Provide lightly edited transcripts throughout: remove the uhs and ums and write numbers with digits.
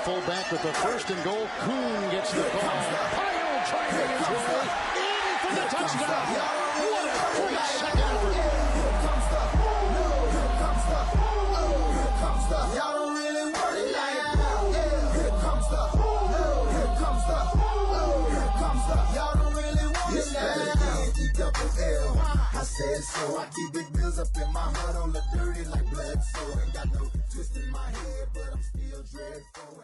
fullback with the first and goal. Kuhn gets the ball. Pyle driving his way in for the touchdown. What a great second effort. Here comes the. Y'all don't really want it like that. Here comes the. Y'all don't really want it like that. I said so. I keep big bills up in my heart on the dirty like blood. So ain't got no twist in my head, but I'm still dreadful.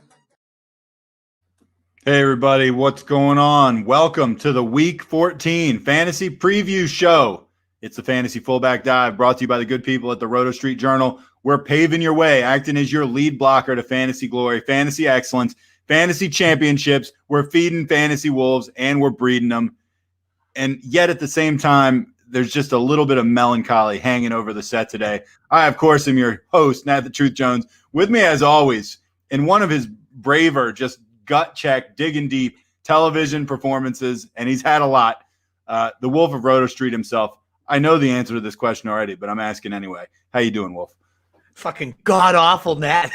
Hey everybody, what's going on? Welcome to the Week 14 Fantasy Preview Show. It's the Fantasy Fullback Dive brought to you by the good people at the Roto Street Journal. We're paving your way, acting as your lead blocker to fantasy glory, fantasy excellence, fantasy championships. We're feeding fantasy wolves and we're breeding them. And yet at the same time, there's just a little bit of melancholy hanging over the set today. I, of course, am your host, Nat the Truth Jones. With me, as always, in one of his braver, just gut check, digging deep television performances, and he's had a lot. The Wolf of Roto Street himself. I know the answer to this question already, but I'm asking anyway. How you doing, Wolf? Fucking god-awful, Nat.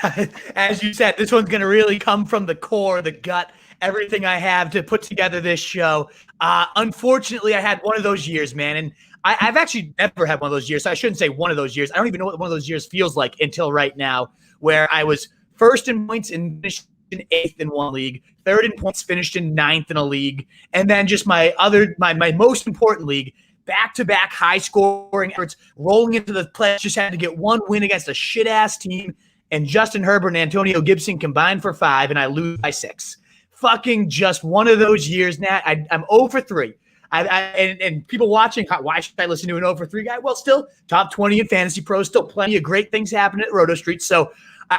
As you said, this one's going to really come from the core, the gut, everything I have to put together this show. Unfortunately, I had one of those years, man, and I've actually never had one of those years, so I shouldn't say one of those years. I don't even know what one of those years feels like until right now, where I was first in points and finished in 8th in one league, third in points, finished in 9th in a league, and then just my most important league, back-to-back high-scoring efforts, rolling into the playoffs, just had to get one win against a shit-ass team, and Justin Herbert and Antonio Gibson combined for 5, and I lose by 6. Fucking just one of those years, Nat. I'm 0 for 3. And people watching, why should I listen to an 0 for 3 guy? Well, still top 20 in Fantasy Pro, still plenty of great things happening at Roto Street. So,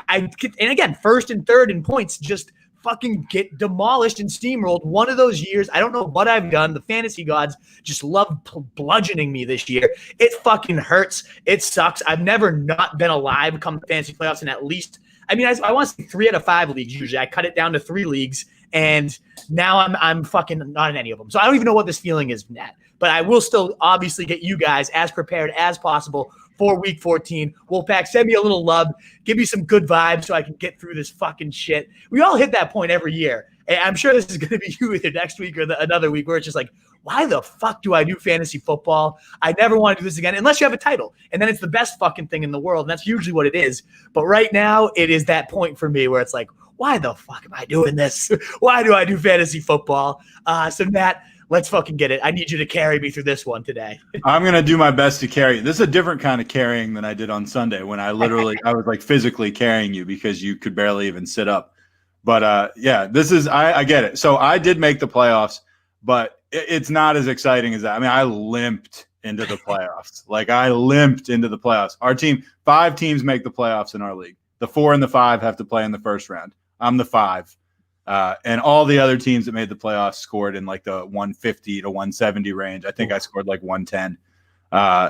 and again, first and third in points, just fucking get demolished and steamrolled. One of those years, I don't know what I've done. The fantasy gods just love bludgeoning me this year. It fucking hurts. It sucks. I've never not been alive come fantasy playoffs in at least, I want to say 3 out of 5 leagues usually. I cut it down to 3 leagues. And now I'm fucking not in any of them. So I don't even know what this feeling is, Nat. But I will still obviously get you guys as prepared as possible for Week 14. Wolfpack, send me a little love. Give me some good vibes so I can get through this fucking shit. We all hit that point every year. And I'm sure this is going to be you either next week or another week where it's just like, why the fuck do I do fantasy football? I never want to do this again unless you have a title. And then it's the best fucking thing in the world. And that's usually what it is. But right now, it is that point for me where it's like, why the fuck am I doing this? Why do I do fantasy football? So, Nat, let's fucking get it. I need you to carry me through this one today. I'm going to do my best to carry you. This is a different kind of carrying than I did on Sunday when I was like physically carrying you because you could barely even sit up. But, yeah, this is – I get it. So I did make the playoffs, but it's not as exciting as that. I mean, I limped into the playoffs. Our team – 5 teams make the playoffs in our league. The 4 and the 5 have to play in the first round. I'm the 5. And all the other teams that made the playoffs scored in like the 150 to 170 range. I think I scored like 110.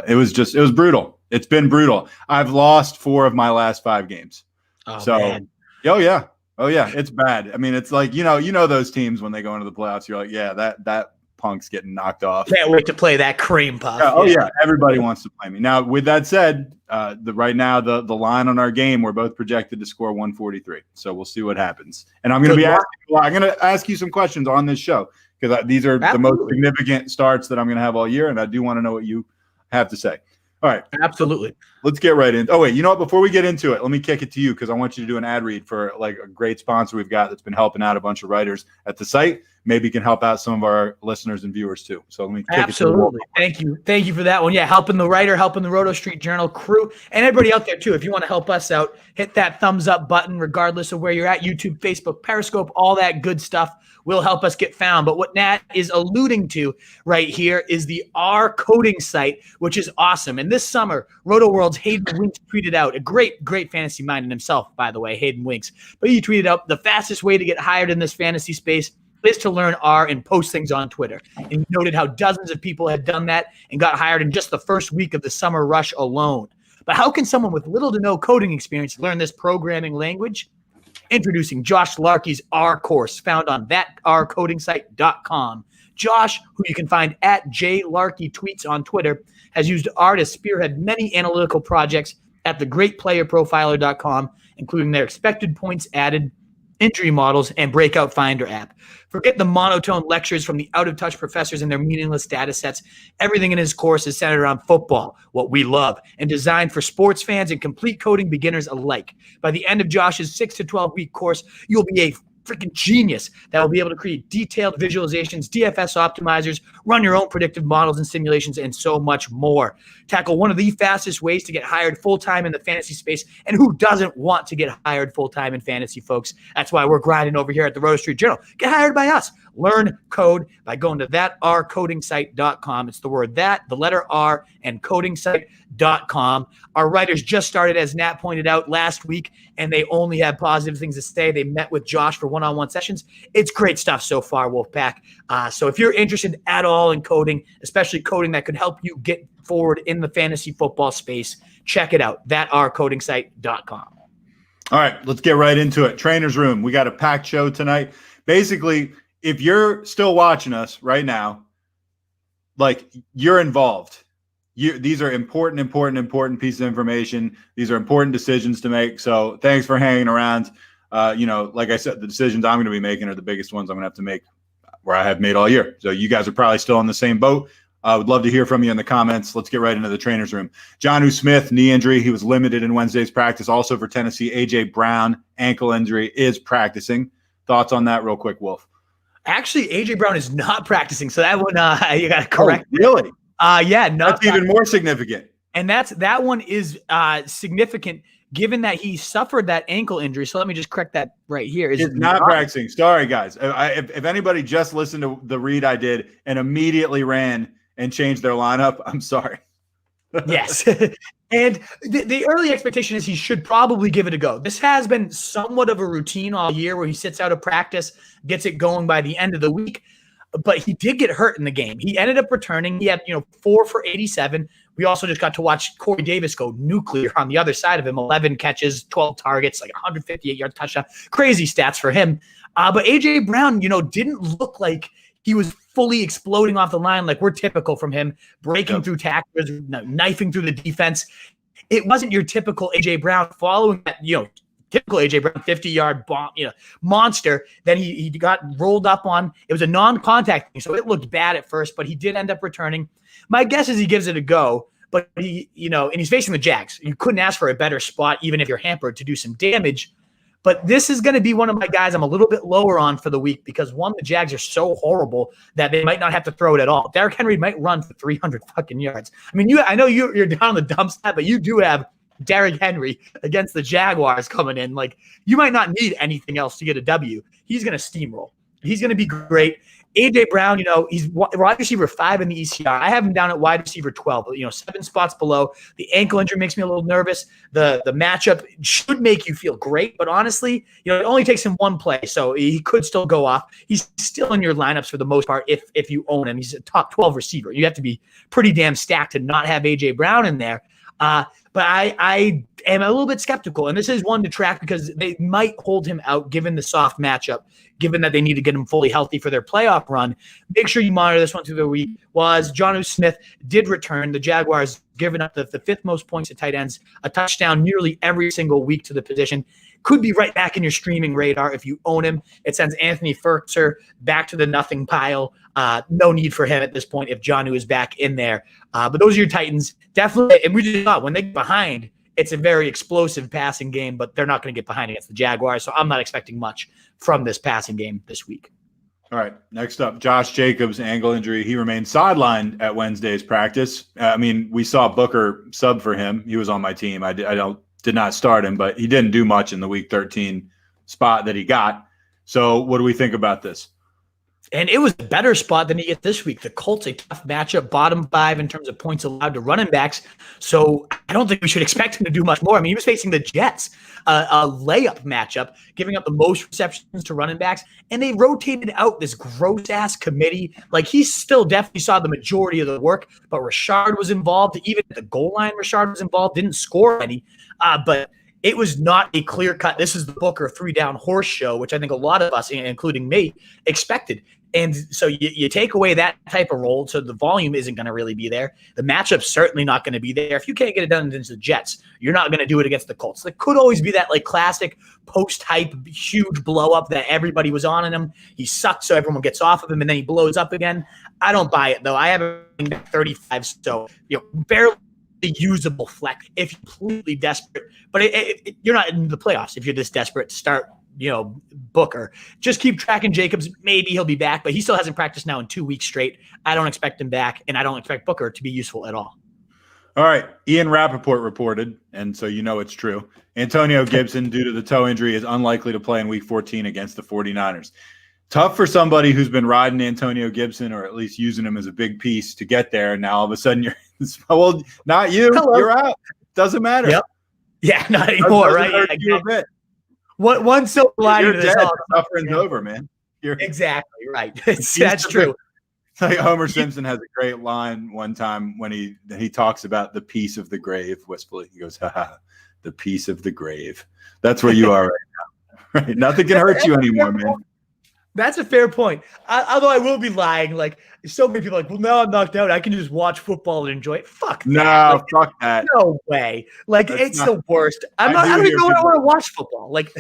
It was brutal. It's been brutal. I've lost 4 of my last 5 games. Man. Oh yeah. It's bad. I mean, it's like, you know, those teams when they go into the playoffs, you're like, yeah, that punk's getting knocked off. Can't wait to play that cream puff. Yeah. Everybody wants to play me. Now, with that said, right now the line on our game, we're both projected to score 143. So we'll see what happens. And I'm going to ask you some questions on this show because these are the most significant starts that I'm going to have all year, and I do want to know what you have to say. All right. Absolutely. Let's get right in. Oh, wait, you know what? Before we get into it, let me kick it to you because I want you to do an ad read for like a great sponsor we've got that's been helping out a bunch of writers at the site. Maybe can help out some of our listeners and viewers too. So let me kick Absolutely. it to you. Thank you for that one. Yeah, helping the writer, helping the Roto Street Journal crew, and everybody out there too. If you want to help us out, hit that thumbs up button regardless of where you're at, YouTube, Facebook, Periscope, all that good stuff will help us get found. But what Nat is alluding to right here is the R coding site, which is awesome. And this summer, Roto World's Hayden Winks tweeted out, a great fantasy mind in himself, by the way, Hayden Winks. But he tweeted out, the fastest way to get hired in this fantasy space is to learn R and post things on Twitter. And he noted how dozens of people had done that and got hired in just the first week of the summer rush alone. But how can someone with little to no coding experience learn this programming language? Introducing Josh Larkey's R course, found on thatrcodingsite.com. Josh, who you can find at JLarkeyTweets on Twitter, has used R to spearhead many analytical projects at thegreatplayerprofiler.com, including their expected points added, injury models, and Breakout Finder app. Forget the monotone lectures from the out-of-touch professors and their meaningless data sets. Everything in his course is centered around football, what we love, and designed for sports fans and complete coding beginners alike. By the end of Josh's 6 to 12-week course, you'll be a freaking genius that will be able to create detailed visualizations, DFS optimizers, run your own predictive models and simulations, and so much more. Tackle one of the fastest ways to get hired full-time in the fantasy space, and who doesn't want to get hired full-time in fantasy, folks? That's why we're grinding over here at the Roto Street Journal. Get hired by us. Learn code by going to thatrcodingsite.com. It's the word that, the letter R, and codingsite.com. Our writers just started, as Nat pointed out, last week, and they only have positive things to say. They met with Josh for one-on-one sessions. It's great stuff so far, Wolfpack. So if you're interested at all in coding, especially coding that could help you get forward in the fantasy football space, check it out, thatrcodingsite.com. All right, let's get right into it. Trainer's Room. We got a packed show tonight. Basically, if you're still watching us right now, like, you're involved. These are important pieces of information. These are important decisions to make. So thanks for hanging around. Like I said, the decisions I'm going to be making are the biggest ones I'm going to have to make, where I have made all year. So you guys are probably still in the same boat. I would love to hear from you in the comments. Let's get right into the Trainer's Room. Jonnu Smith, knee injury. He was limited in Wednesday's practice. Also for Tennessee, A.J. Brown, ankle injury, is practicing. Thoughts on that real quick, Wolf? Actually, A.J. Brown is not practicing, so that one you got to correct. Oh, really? Yeah, that's even more significant. And that one is significant, given that he suffered that ankle injury. So let me just correct that right here. He's not practicing. Sorry, guys. If anybody just listened to the read I did and immediately ran and changed their lineup, I'm sorry. Yes. And the early expectation is he should probably give it a go. This has been somewhat of a routine all year, where he sits out of practice, gets it going by the end of the week. But he did get hurt in the game. He ended up returning. He had 4 for 87. We also just got to watch Corey Davis go nuclear on the other side of him. 11 catches, 12 targets, like 158-yard touchdown. Crazy stats for him. But A.J. Brown, didn't look like he was fully exploding off the line like we're typical from him, breaking through tacklers, knifing through the defense. It wasn't your typical A.J. Brown following that, typical A.J. Brown 50-yard bomb, monster. Then he got rolled up on. It was a non-contact thing, so it looked bad at first, but he did end up returning. My guess is he gives it a go, but and he's facing the Jags. You couldn't ask for a better spot, even if you're hampered, to do some damage. But this is going to be one of my guys I'm a little bit lower on for the week, because one, the Jags are so horrible that they might not have to throw it at all. Derrick Henry might run for 300 fucking yards. I mean, I know you're down on the dump stat, but you do have Derrick Henry against the Jaguars coming in. Like, you might not need anything else to get a W. He's going to steamroll. He's going to be great. A.J. Brown, he's wide receiver 5 in the ECR. I have him down at wide receiver 12, 7 spots below. The ankle injury makes me a little nervous. The matchup should make you feel great, but honestly, it only takes him one play, so he could still go off. He's still in your lineups for the most part if you own him. He's a top 12 receiver. You have to be pretty damn stacked to not have A.J. Brown in there. But I am a little bit skeptical, and this is one to track because they might hold him out given the soft matchup, given that they need to get him fully healthy for their playoff run. Make sure you monitor this one through the week. Jonnu Smith did return. The Jaguars giving up the 5th most points at tight ends, a touchdown nearly every single week to the position. Could be right back in your streaming radar if you own him. It sends Anthony Firkser back to the nothing pile. No need for him at this point if Jonnu is back in there. But those are your Titans. Definitely, and we just thought when they get behind, it's a very explosive passing game, but they're not going to get behind against the Jaguars, so I'm not expecting much from this passing game this week. All right, next up, Josh Jacobs, ankle injury. He remained sidelined at Wednesday's practice. We saw Booker sub for him. He was on my team. I did not start him, but he didn't do much in the Week 13 spot that he got. So what do we think about this? And it was a better spot than he gets this week. The Colts, a tough matchup, bottom 5 in terms of points allowed to running backs. So I don't think we should expect him to do much more. I mean, he was facing the Jets, a layup matchup, giving up the most receptions to running backs. And they rotated out this gross-ass committee. Like, he still definitely saw the majority of the work, but Rashard was involved. Even at the goal line, Rashard was involved, didn't score any. But it was not a clear cut. This is the Booker 3-down horse show, which I think a lot of us, including me, expected. And so you take away that type of role, so the volume isn't going to really be there. The matchup's certainly not going to be there. If you can't get it done against the Jets, you're not going to do it against the Colts. There could always be that like classic post-hype huge blow-up that everybody was on in him. He sucks, so everyone gets off of him, and then he blows up again. I don't buy it, though. I have him at 35, so barely usable flex if you're completely desperate. But you're not in the playoffs if you're this desperate to start Booker. Just keep tracking Jacobs. Maybe he'll be back, but he still hasn't practiced now in 2 weeks straight. I don't expect him back, and I don't expect Booker to be useful at all. All right. Ian Rappaport reported, and so it's true. Antonio Gibson, due to the toe injury, is unlikely to play in Week 14 against the 49ers. Tough for somebody who's been riding Antonio Gibson, or at least using him as a big piece to get there. And now all of a sudden well, not you. Hello. You're out. Doesn't matter. Yep. Yeah, not anymore, right? Yeah, one silver lining to this all. Suffering's over, man. Exactly right. That's true. Like Homer Simpson has a great line one time when he talks about the peace of the grave wistfully. He goes, "Ha, the peace of the grave." That's where you are right now. Right? Nothing can hurt you anymore, man. That's a fair point. Although I will be lying. Like, so many people are like, well, now I'm knocked out. I can just watch football and enjoy it. Fuck that. No, fuck that. No way. Like, it's the worst. I don't even know when I want to watch football. Like,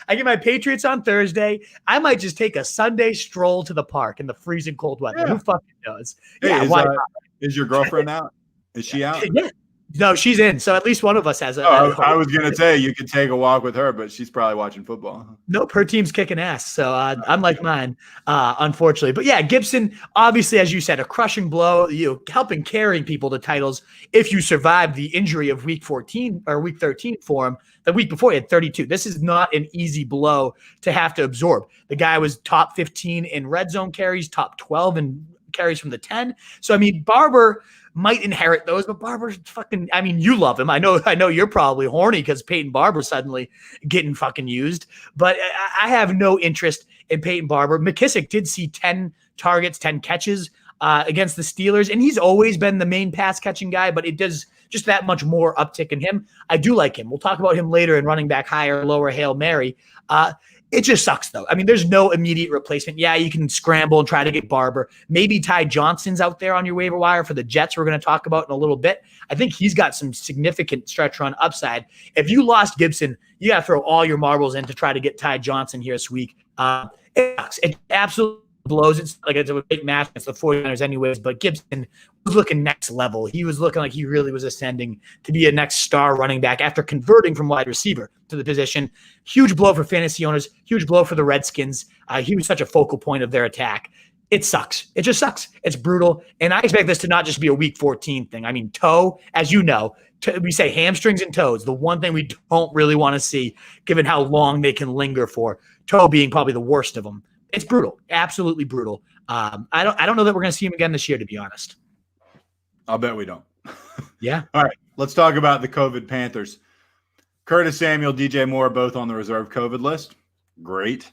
I get my Patriots on Thursday. I might just take a Sunday stroll to the park in the freezing cold weather. Yeah. Who fucking knows? Hey, why not? Is your girlfriend out? Is she out? Yeah. No, she's in. So at least one of us has a. I was going to say you could take a walk with her, but she's probably watching football. Nope, her team's kicking ass. So unlike mine, unfortunately. But yeah, Gibson, obviously, as you said, a crushing blow, helping carrying people to titles. If you survive the injury of Week 14 or Week 13 for him, the week before he had 32. This is not an easy blow to have to absorb. The guy was top 15 in red zone carries, top 12 in carries from the 10. So, I mean, Barber might inherit those, but Barber's fucking, I mean, you love him. I know you're probably horny because Peyton Barber's suddenly getting fucking used, but I have no interest in Peyton Barber. McKissick did see 10 targets, 10 catches against the Steelers, and he's always been the main pass catching guy, but it does just that much more uptick in him. I do like him. We'll talk about him later in running back higher, lower Hail Mary. It just sucks, though. I mean, there's no immediate replacement. Yeah, you can scramble and try to get Barber. Maybe Ty Johnson's out there on your waiver wire for the Jets we're going to talk about in a little bit. I think he's got some significant stretch run upside. If you lost Gibson, you got to throw all your marbles in to try to get Ty Johnson here this week. It sucks. It absolutely blows. It's like it's a big match against the 49ers anyways, but Gibson was looking next level. He was looking like he really was ascending to be a next star running back after converting from wide receiver to the position. Huge blow for fantasy owners, huge blow for the Redskins. He was such a focal point of their attack. It sucks. It just sucks. It's brutal. And I expect this to not just be a Week 14 thing. I mean, toe, as you know, we say hamstrings and toes, the one thing we don't really want to see, given how long they can linger for. Toe being probably the worst of them. It's brutal, absolutely brutal. I don't know that we're going to see him again this year, to be honest. I'll bet we don't. Yeah. All right, let's talk about the COVID Panthers. Curtis Samuel, DJ Moore, both on the reserve COVID list. Great.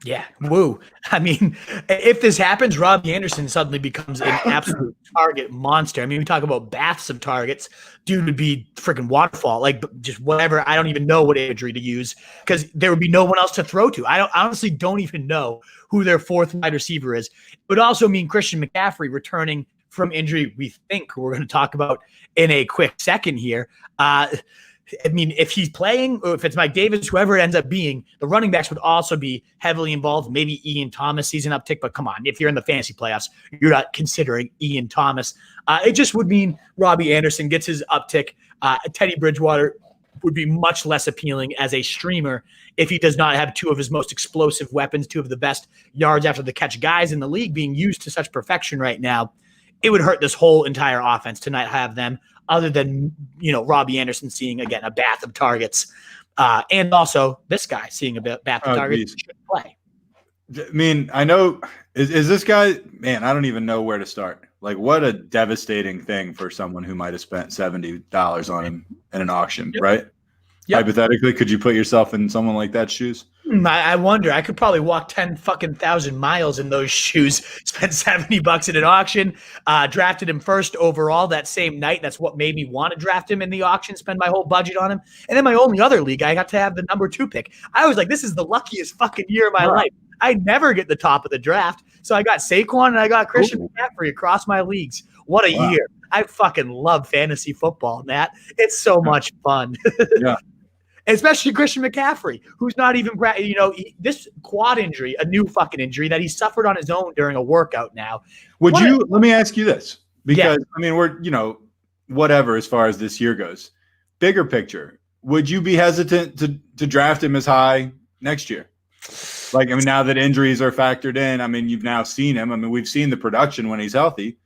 Yeah. Woo. I mean, if this happens, Robbie Anderson suddenly becomes an absolute target monster. I mean, we talk about baths of targets. Dude would be freaking waterfall, like just whatever. I don't even know what imagery to use because there would be no one else to throw to. I honestly don't even know who their fourth wide receiver is. It would also mean Christian McCaffrey returning from injury, we think we're going to talk about in a quick second here. I mean, if he's playing, or if it's Mike Davis, whoever it ends up being, the running backs would also be heavily involved. Maybe Ian Thomas sees an uptick, but come on, if you're in the fantasy playoffs, you're not considering Ian Thomas. It just would mean Robbie Anderson gets his uptick. Teddy Bridgewater would be much less appealing as a streamer if he does not have two of his most explosive weapons, two of the best yards after the catch guys in the league being used to such perfection right now. It would hurt this whole entire offense to not have them, other than, Robbie Anderson seeing, again, a bath of targets. And also this guy seeing a bath of targets should play. I mean, I know, is this guy, man, I don't even know where to start. Like, what a devastating thing for someone who might have spent $70 on him in an auction, right? Yep. Hypothetically, could you put yourself in someone like that shoes? I wonder. I could probably walk 10,000 miles in those shoes, spend $70 at an auction, drafted him first overall that same night. That's what made me want to draft him in the auction, spend my whole budget on him. And then my only other league, I got to have the number 2 pick. I was like, this is the luckiest fucking year of my life. I never get the top of the draft. So I got Saquon and I got Christian McCaffrey across my leagues. What a year. I fucking love fantasy football, Matt. It's so much fun. Yeah. Especially Christian McCaffrey, who's not even, this quad injury, a new fucking injury that he suffered on his own during a workout now. Let me ask you this, because I mean, we're, whatever, as far as this year goes, bigger picture, would you be hesitant to draft him as high next year? Like, I mean, now that injuries are factored in, I mean, you've now seen him. I mean, we've seen the production when he's healthy.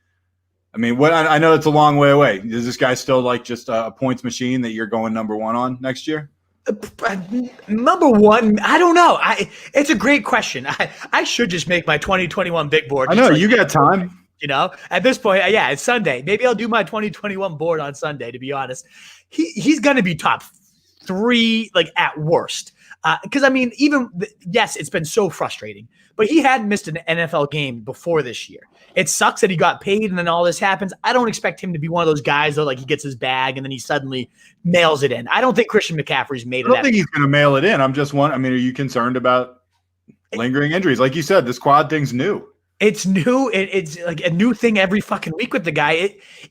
I mean, I know it's a long way away. Is this guy still like just a points machine that you're going number one on next year? Number one, I don't know. It's a great question. I should just make my 2021 big board. I know, you got time. At this point, it's Sunday. Maybe I'll do my 2021 board on Sunday, to be honest. He's going to be top 3, like, at worst. Because, I mean, yes, it's been so frustrating, but he hadn't missed an NFL game before this year. It sucks that he got paid and then all this happens. I don't expect him to be one of those guys, though, like he gets his bag and then he suddenly mails it in. I don't think Christian McCaffrey's made it. I don't think he's going to mail it in. I mean, are you concerned about lingering injuries? Like you said, this quad thing's new. It's new. It's like a new thing every fucking week with the guy.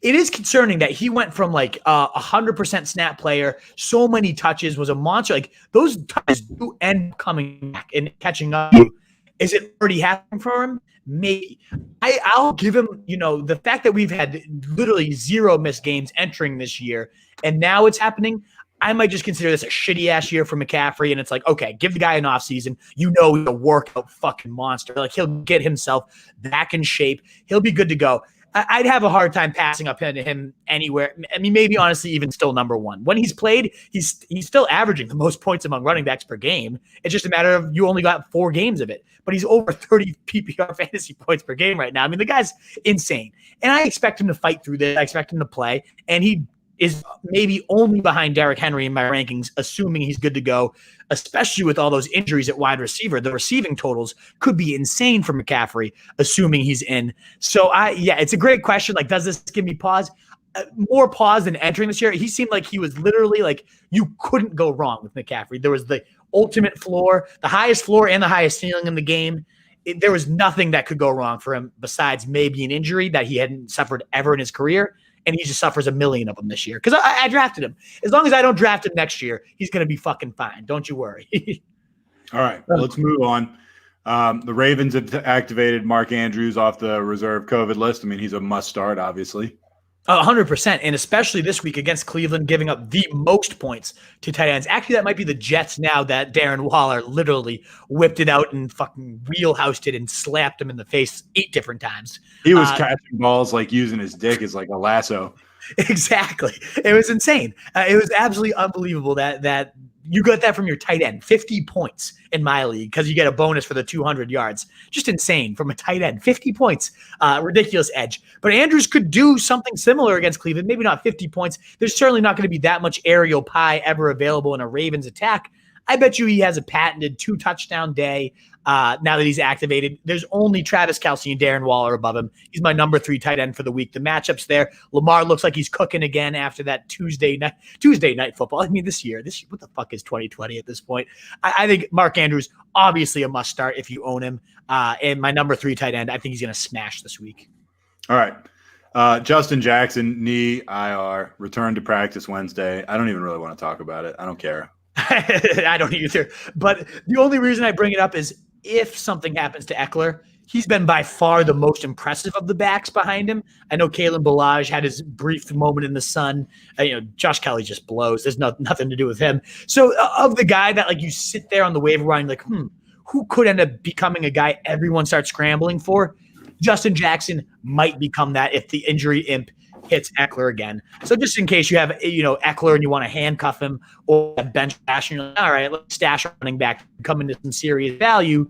It is concerning that he went from like 100% snap player, so many touches, was a monster. Like those touches do end up coming back and catching up. Is it already happening for him? Maybe. I'll give him, the fact that we've had literally 0 missed games entering this year, and now it's happening. I might just consider this a shitty ass year for McCaffrey. And it's like, okay, give the guy an offseason. He's a workout fucking monster. Like he'll get himself back in shape. He'll be good to go. I'd have a hard time passing up into him anywhere. I mean, maybe honestly, even still number one. When he's played, he's still averaging the most points among running backs per game. It's just a matter of you only got 4 games of it. But he's over 30 PPR fantasy points per game right now. I mean, the guy's insane. And I expect him to fight through this. I expect him to play. And he is maybe only behind Derrick Henry in my rankings, assuming he's good to go, especially with all those injuries at wide receiver. The receiving totals could be insane for McCaffrey, assuming he's in. So, it's a great question. Like, does this give me pause? More pause than entering this year. He seemed like he was literally like, you couldn't go wrong with McCaffrey. There was the ultimate floor, the highest floor and the highest ceiling in the game. There was nothing that could go wrong for him besides maybe an injury that he hadn't suffered ever in his career. And he just suffers a million of them this year. Because I drafted him. As long as I don't draft him next year, he's going to be fucking fine. Don't you worry. All right, let's move on. The Ravens have activated Mark Andrews off the reserve COVID list. I mean, he's a must start, obviously. 100%, and especially this week against Cleveland, giving up the most points to tight ends. Actually, that might be the Jets now that Darren Waller literally whipped it out and fucking wheelhoused it and slapped him in the face 8 different times. He was catching balls like using his dick as like a lasso. Exactly. It was insane. It was absolutely unbelievable that you got that from your tight end. 50 points in my league because you get a bonus for the 200 yards. Just insane from a tight end. 50 points. Ridiculous edge. But Andrews could do something similar against Cleveland. Maybe not 50 points. There's certainly not going to be that much aerial pie ever available in a Ravens attack. I bet you he has a patented 2-touchdown day now that he's activated. There's only Travis Kelce and Darren Waller above him. He's my number 3 tight end for the week. The matchup's there. Lamar looks like he's cooking again after that Tuesday night football. I mean, this year, what the fuck is 2020 at this point? I think Mark Andrews, obviously a must start if you own him. And my number 3 tight end, I think he's going to smash this week. All right. Justin Jackson, knee IR, returned to practice Wednesday. I don't even really want to talk about it. I don't care. I don't either. But the only reason I bring it up is if something happens to Eckler, he's been by far the most impressive of the backs behind him. I know Kalen Ballage had his brief moment in the sun. Josh Kelly just blows. There's nothing to do with him. So of the guy that like you sit there on the waiver wire and like, who could end up becoming a guy everyone starts scrambling for? Justin Jackson might become that if the injury imp hits Eckler again. So just in case you have, Eckler and you want to handcuff him or bench stash, and you're like, all right, let's stash running back, come into some serious value.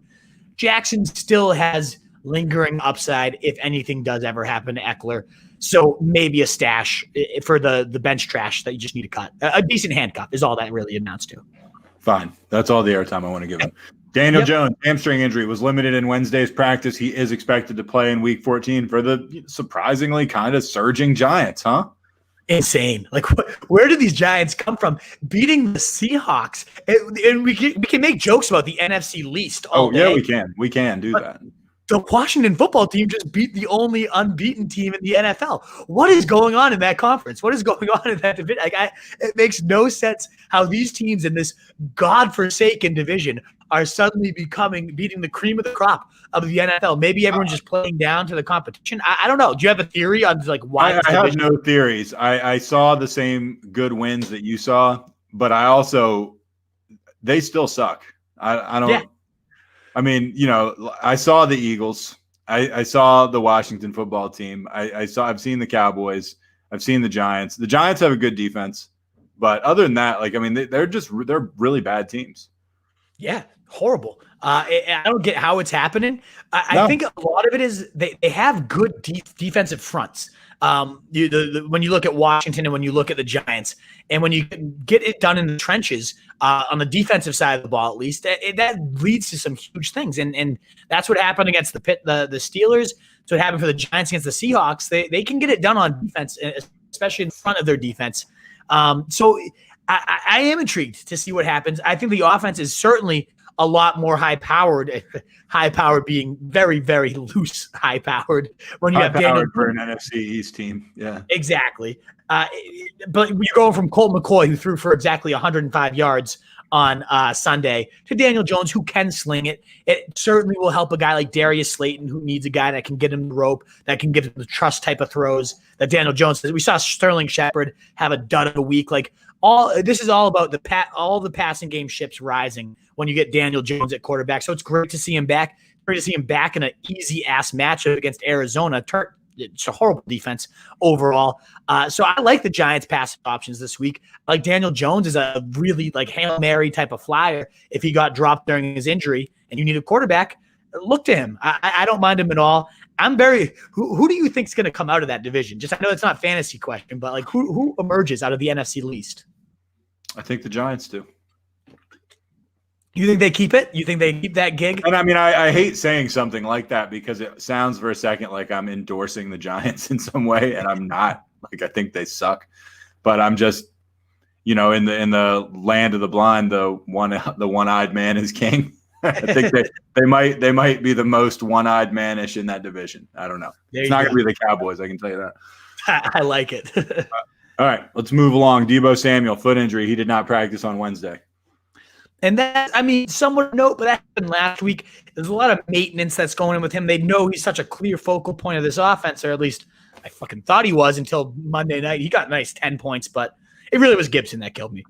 Jackson still has lingering upside if anything does ever happen to Eckler. So maybe a stash for the bench trash that you just need to cut. A decent handcuff is all that really amounts to. Fine. That's all the airtime I want to give him. Daniel Jones, hamstring injury, was limited in Wednesday's practice. He is expected to play in Week 14 for the surprisingly kind of surging Giants, huh? Insane. Like, where did these Giants come from? Beating the Seahawks. And we can make jokes about the NFC least all day. Yeah, we can. We can do that. The Washington football team just beat the only unbeaten team in the NFL. What is going on in that conference? What is going on in that division? It makes no sense how these teams in this godforsaken division are suddenly beating the cream of the crop of the NFL. Maybe everyone's just playing down to the competition. I don't know. Do you have a theory on why? I have no theories. I saw the same good wins that you saw, but they still suck. I don't. Yeah. I mean, I saw the Eagles. I saw the Washington football team. I've seen the Cowboys. I've seen the Giants. The Giants have a good defense, but other than that, they're really bad teams. Yeah, horrible. I don't get how it's happening. I think a lot of it is they have good defensive fronts. When you look at Washington and when you look at the Giants, and when you get it done in the trenches on the defensive side of the ball, at least that leads to some huge things. And that's what happened against the Steelers. That's what happened for the Giants against the Seahawks. They can get it done on defense, especially in front of their defense. So I am intrigued to see what happens. I think the offense is certainly a lot more high-powered being very, very loose high-powered when you have Daniel for an NFC East team. Yeah, exactly. But you're going from Colt McCoy, who threw for exactly 105 yards on Sunday, to Daniel Jones, who can sling it. It certainly will help a guy like Darius Slayton, who needs a guy that can get him the rope, that can give him the trust type of throws that Daniel Jones does. We saw Sterling Shepard have a dud of a week. This is all about all the passing game ships rising when you get Daniel Jones at quarterback. So it's great to see him back. Great to see him back in an easy-ass matchup against Arizona. It's a horrible defense overall. So I like the Giants' passing options this week. Like Daniel Jones is a really Hail Mary type of flyer. If he got dropped during his injury and you need a quarterback, look to him. I don't mind him at all. Who do you think is going to come out of that division? I know it's not a fantasy question, but who emerges out of the NFC least? I think the Giants do. You think they keep it? You think they keep that gig? And I mean, I hate saying something like that because it sounds for a second like I'm endorsing the Giants in some way, and I'm not. I think they suck, but I'm just, in the land of the blind, the one-eyed man is king. I think they might be the most one-eyed manish in that division. I don't know. It's not going to be the Cowboys, I can tell you that. I like it. All right, let's move along. Debo Samuel, foot injury. He did not practice on Wednesday. And somewhat note, but that happened last week. There's a lot of maintenance that's going on with him. They know he's such a clear focal point of this offense, or at least I fucking thought he was until Monday night. He got a nice 10 points, but it really was Gibson that killed me.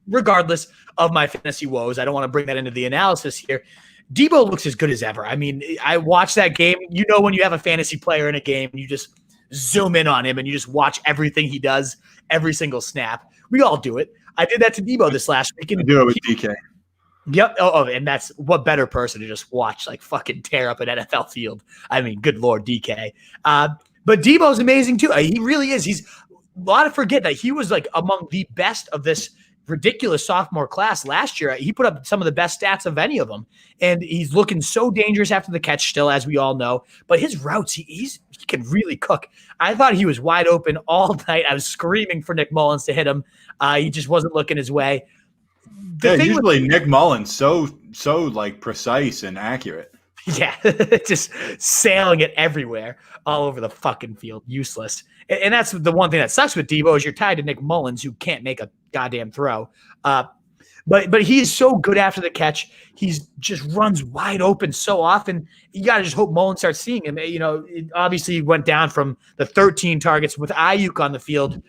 Regardless of my fantasy woes, I don't want to bring that into the analysis here. Debo looks as good as ever. I mean, I watched that game. When you have a fantasy player in a game, and you just zoom in on him and you just watch everything he does, every single snap. We all do it. I did that to Debo this last week. I do it with DK. Yep. And that's what better person to just watch fucking tear up an NFL field. I mean, good Lord, DK. But Debo's amazing too. He really is. He's a lot to forget that he was among the best of this ridiculous sophomore class last year. He put up some of the best stats of any of them, and he's looking so dangerous after the catch still, as we all know. But his routes, he can really cook. I thought he was wide open all night. I was screaming for Nick Mullins to hit him. He just wasn't looking his way. Usually Nick Mullins so precise and accurate. Yeah, just sailing it everywhere, all over the fucking field, useless. And that's the one thing that sucks with Debo is you're tied to Nick Mullins, who can't make a goddamn throw. But he is so good after the catch. He's just runs wide open so often. You got to just hope Mullins starts seeing him. It obviously went down from the 13 targets with Ayuk on the field.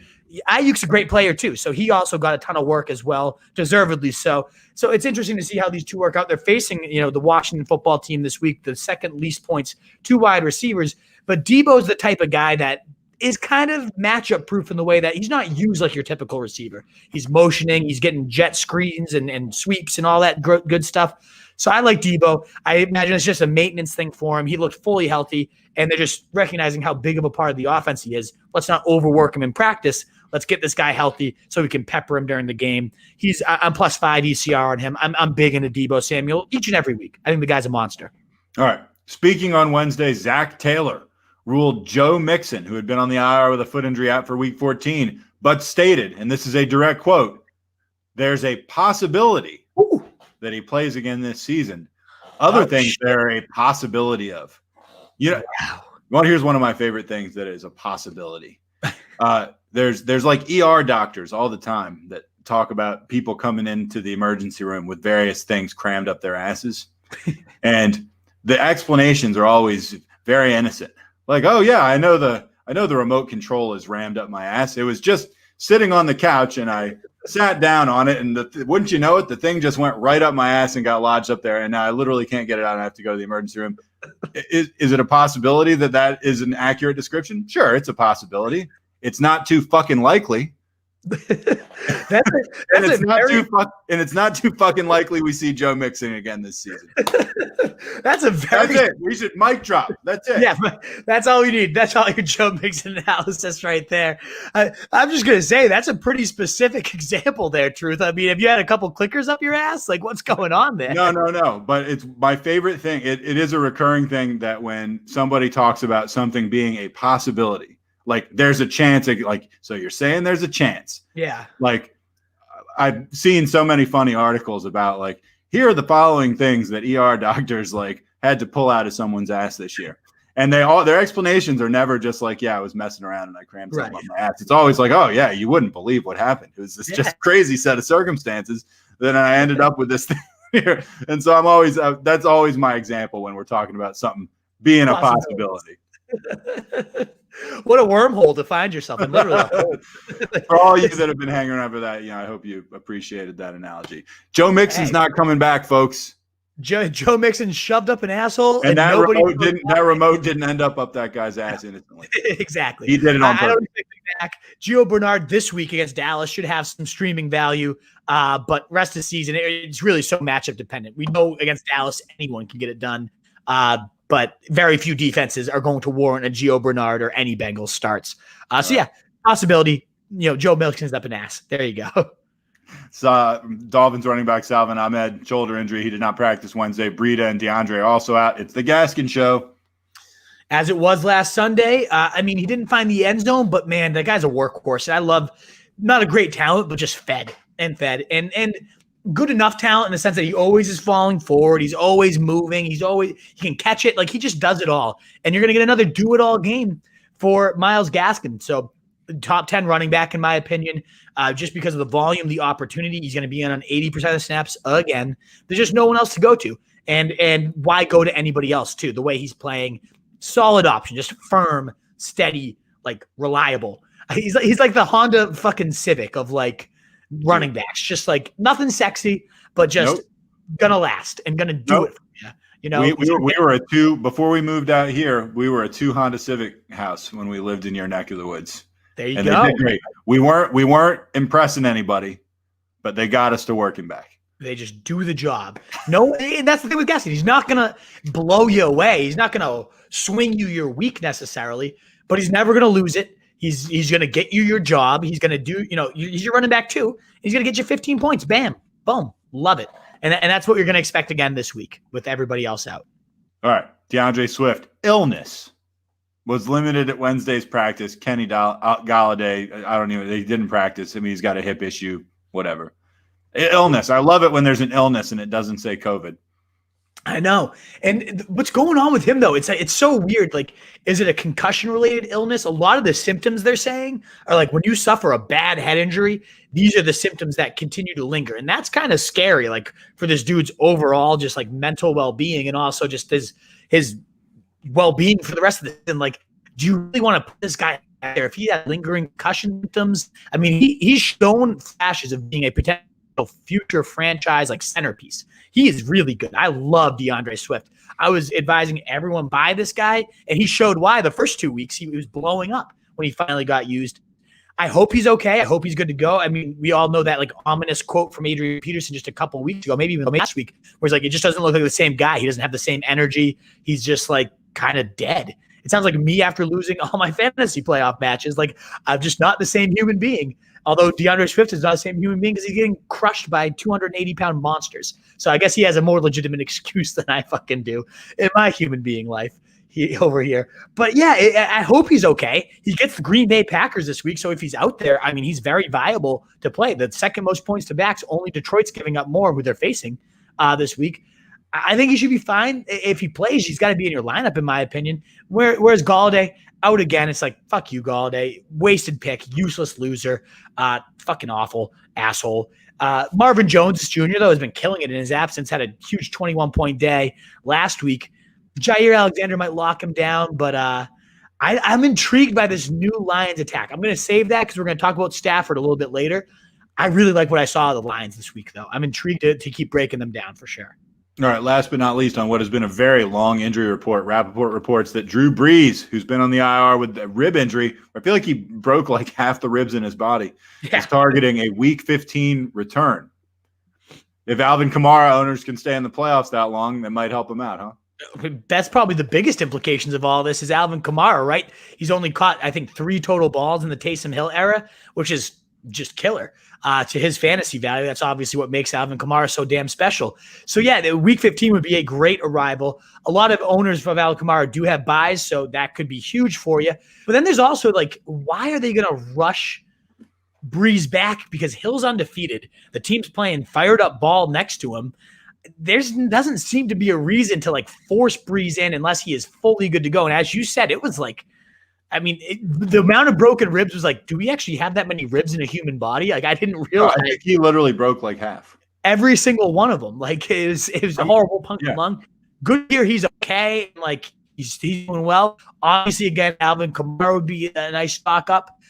Ayuk's a great player too, so he also got a ton of work as well, deservedly so. So it's interesting to see how these two work out. They're facing, the Washington football team this week, the second least points, 2 wide receivers. But Debo's the type of guy that is kind of matchup proof in the way that he's not used like your typical receiver. He's motioning, he's getting jet screens and sweeps and all that good stuff. So I like Debo. I imagine it's just a maintenance thing for him. He looked fully healthy, and they're just recognizing how big of a part of the offense he is. Let's not overwork him in practice. Let's get this guy healthy so we can pepper him during the game. I'm +5 ECR on him. I'm big into Debo Samuel each and every week. I think the guy's a monster. All right. Speaking on Wednesday, Zach Taylor ruled Joe Mixon, who had been on the IR with a foot injury out for week 14, but stated, and this is a direct quote, there's a possibility that he plays again this season. Other things there are a possibility of. Here's one of my favorite things that is a possibility. There's like ER doctors all the time that talk about people coming into the emergency room with various things crammed up their asses. And the explanations are always very innocent. Like, oh yeah, I know the remote control is rammed up my ass. It was just sitting on the couch and I sat down on it, and wouldn't you know it, the thing just went right up my ass and got lodged up there, and now I literally can't get it out and I have to go to the emergency room. Is it a possibility that is an accurate description? Sure, it's a possibility. It's not too fucking likely. It's not too fucking likely we see Joe Mixon again this season. That's it. We should mic drop. That's it. Yeah, that's all we need. That's all your Joe Mixon analysis right there. I'm just gonna say that's a pretty specific example there, Truth. I mean, have you had a couple clickers up your ass? Like, what's going on there? No. But it's my favorite thing. It is a recurring thing that when somebody talks about something being a possibility. Like there's a chance, so you're saying there's a chance. Yeah. Like I've seen so many funny articles about like, here are the following things that ER doctors like had to pull out of someone's ass this year. And their explanations are never just like, yeah, I was messing around and I crammed something up my ass. It's always like, oh yeah, you wouldn't believe what happened. It was this just crazy set of circumstances. Then I ended up with this thing here. And so I'm always, that's always my example when we're talking about something being a possibility. What a wormhole to find yourself in, literally. For all you that have been hanging around for that, I hope you appreciated that analogy. Joe Mixon's not coming back, folks. Joe Mixon shoved up an asshole, and that remote didn't end up that guy's ass innocently. Exactly. He did it on purpose. I don't expect him back. Gio Bernard this week against Dallas should have some streaming value, but rest of the season, it's really so matchup dependent. We know against Dallas, anyone can get it done. But very few defenses are going to warrant a Gio Bernard or any Bengals starts. Possibility. Joe Mixon's up an ass. There you go. Dolphins running back Salvin Ahmed, shoulder injury. He did not practice Wednesday. Breida and DeAndre are also out. It's the Gaskin show. As it was last Sunday. He didn't find the end zone, but man, that guy's a workhorse. I love, not a great talent, but just fed. And good enough talent in the sense that he always is falling forward. He's always moving. He can catch it. Like, he just does it all. And you're going to get another do-it-all game for Myles Gaskin. So top 10 running back, in my opinion, just because of the volume, the opportunity. He's going to be on 80% of snaps again. There's just no one else to go to. And why go to anybody else, too? The way he's playing, solid option, just firm, steady, like reliable. He's like the Honda fucking Civic of like running backs, just like nothing sexy, but just gonna last and gonna do it for you. We were a two before we moved out here. We were a 2 Honda Civic house when we lived in your neck of the woods. There you go. They did great. We weren't impressing anybody, but they got us to working back. They just do the job. No, and that's the thing with Gaskin. He's not gonna blow you away. He's not gonna swing you your week necessarily, but he's never gonna lose it. He's going to get you your job. He's going to do, he's your running back too. He's going to get you 15 points. Bam, boom, love it. And that's what you're going to expect again this week with everybody else out. All right, DeAndre Swift, illness was limited at Wednesday's practice. Kenny Galladay, he didn't practice. He's got a hip issue, whatever. Illness. I love it when there's an illness and it doesn't say COVID. I know. And what's going on with him, though, it's so weird. Like, is it a concussion-related illness? A lot of the symptoms they're saying are like when you suffer a bad head injury, these are the symptoms that continue to linger. And that's kind of scary, like, for this dude's overall just, like, mental well-being and also just his well-being for the rest of the – and, like, do you really want to put this guy out there if he had lingering concussion symptoms? I mean, he's shown flashes of being a potential future franchise like centerpiece. He is really good. I love DeAndre Swift. I was advising everyone buy this guy, and he showed why the first 2 weeks. He was blowing up when he finally got used. I hope he's okay. I hope he's good to go. I mean, we all know that like ominous quote from Adrian Peterson just a couple of weeks ago, maybe even last week, where it's like, it just doesn't look like the same guy. He doesn't have the same energy. He's just like kind of dead. It sounds like me after losing all my fantasy playoff matches. Like, I'm just not the same human being. Although DeAndre Swift is not the same human being because he's getting crushed by 280-pound monsters. So I guess he has a more legitimate excuse than I fucking do in my human being life. over here. But yeah, I hope he's okay. He gets the Green Bay Packers this week. So if he's out there, I mean, he's very viable to play. The second most points to backs, only Detroit's giving up more who they're facing this week. I think he should be fine. If he plays, he's got to be in your lineup, in my opinion. Whereas Galladay, out again, it's like, fuck you, Galladay. Wasted pick, useless loser, fucking awful, asshole. Marvin Jones Jr., though, has been killing it in his absence, had a huge 21-point day last week. Jair Alexander might lock him down, but I'm intrigued by this new Lions attack. I'm going to save that because we're going to talk about Stafford a little bit later. I really like what I saw of the Lions this week, though. I'm intrigued to keep breaking them down for sure. All right, last but not least, on what has been a very long injury report, Rappaport reports that Drew Brees, who's been on the IR with a rib injury, I feel like he broke like half the ribs in his body, is targeting a Week 15 return. If Alvin Kamara owners can stay in the playoffs that long, that might help him out, huh? That's probably the biggest implications of all this is Alvin Kamara, right? He's only caught, I think, 3 total balls in the Taysom Hill era, which is just killer to his fantasy value. That's obviously what makes Alvin Kamara so damn special. So yeah, Week 15 would be a great arrival. A lot of owners of Alvin Kamara do have buys, so that could be huge for you. But then there's also like, why are they going to rush Brees back? Because Hill's undefeated. The team's playing fired up ball next to him. Doesn't seem to be a reason to like force Brees in unless he is fully good to go. And as you said, it was like, I mean, the amount of broken ribs was like, do we actually have that many ribs in a human body? Like, I didn't realize. He literally broke like half. Every single one of them. Like, it was a horrible punctured lung. Good year, he's okay. Like, he's doing well. Obviously, again, Alvin Kamara would be a nice stock up.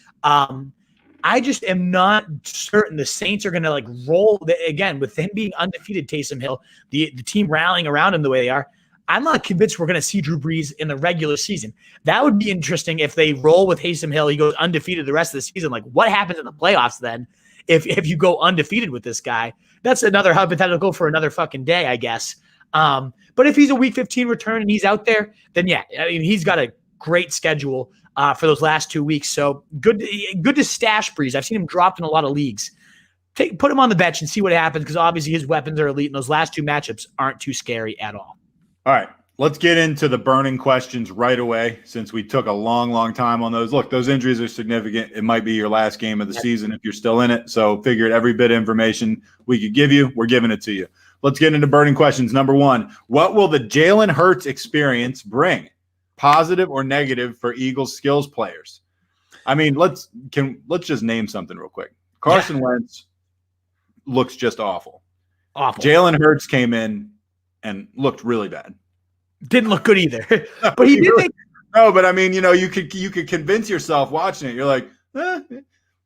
I just am not certain the Saints are going to like roll again with him being undefeated. Taysom Hill, the team rallying around him the way they are. I'm not convinced we're going to see Drew Brees in the regular season. That would be interesting if they roll with Taysom Hill. He goes undefeated the rest of the season. Like, what happens in the playoffs then if you go undefeated with this guy? That's another hypothetical for another fucking day, I guess. But if he's a Week 15 return and he's out there, then yeah, I mean, he's got a great schedule for those last 2 weeks. So good to stash Brees. I've seen him dropped in a lot of leagues. Put him on the bench and see what happens because obviously his weapons are elite and those last 2 matchups aren't too scary at all. All right, let's get into the burning questions right away since we took a long, long time on those. Look, those injuries are significant. It might be your last game of the season if you're still in it. So figured every bit of information we could give you, we're giving it to you. Let's get into burning questions. Number 1, what will the Jalen Hurts experience bring? Positive or negative for Eagles skills players? I mean, let's just name something real quick. Carson Wentz looks just awful. Awful. Jalen Hurts came in and looked really bad. Didn't look good either. But he did make no, but I mean, you know, you could convince yourself watching it. You're like,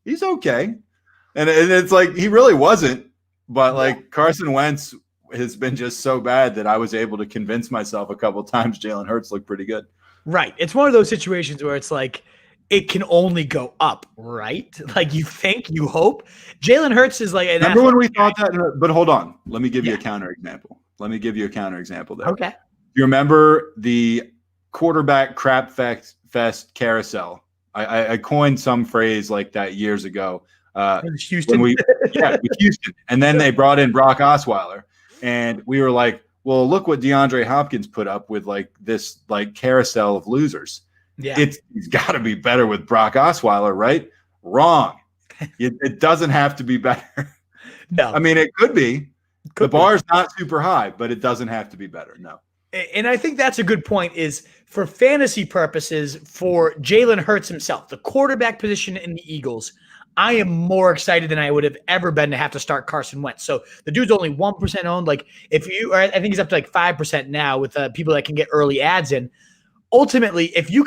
he's okay. And it's like he really wasn't. But like Carson Wentz has been just so bad that I was able to convince myself a couple times Jalen Hurts looked pretty good. Right. It's one of those situations where it's like it can only go up, right? Like you think, you hope. Jalen Hurts is like remember when we thought that, but hold on. Let me give you a counterexample. There. Okay. You remember the quarterback crap fest carousel? I coined some phrase like that years ago. Houston. With Houston. And then they brought in Brock Osweiler. And we were like, well, look what DeAndre Hopkins put up with like this like carousel of losers. Yeah. He's got to be better with Brock Osweiler, right? Wrong. It doesn't have to be better. No. I mean, it could be. The bar's not super high, but it doesn't have to be better. No. And I think that's a good point is for fantasy purposes for Jalen Hurts himself, the quarterback position in the Eagles, I am more excited than I would have ever been to have to start Carson Wentz. So the dude's only 1% owned. Like I think he's up to like 5% now with people that can get early ads in. Ultimately, if you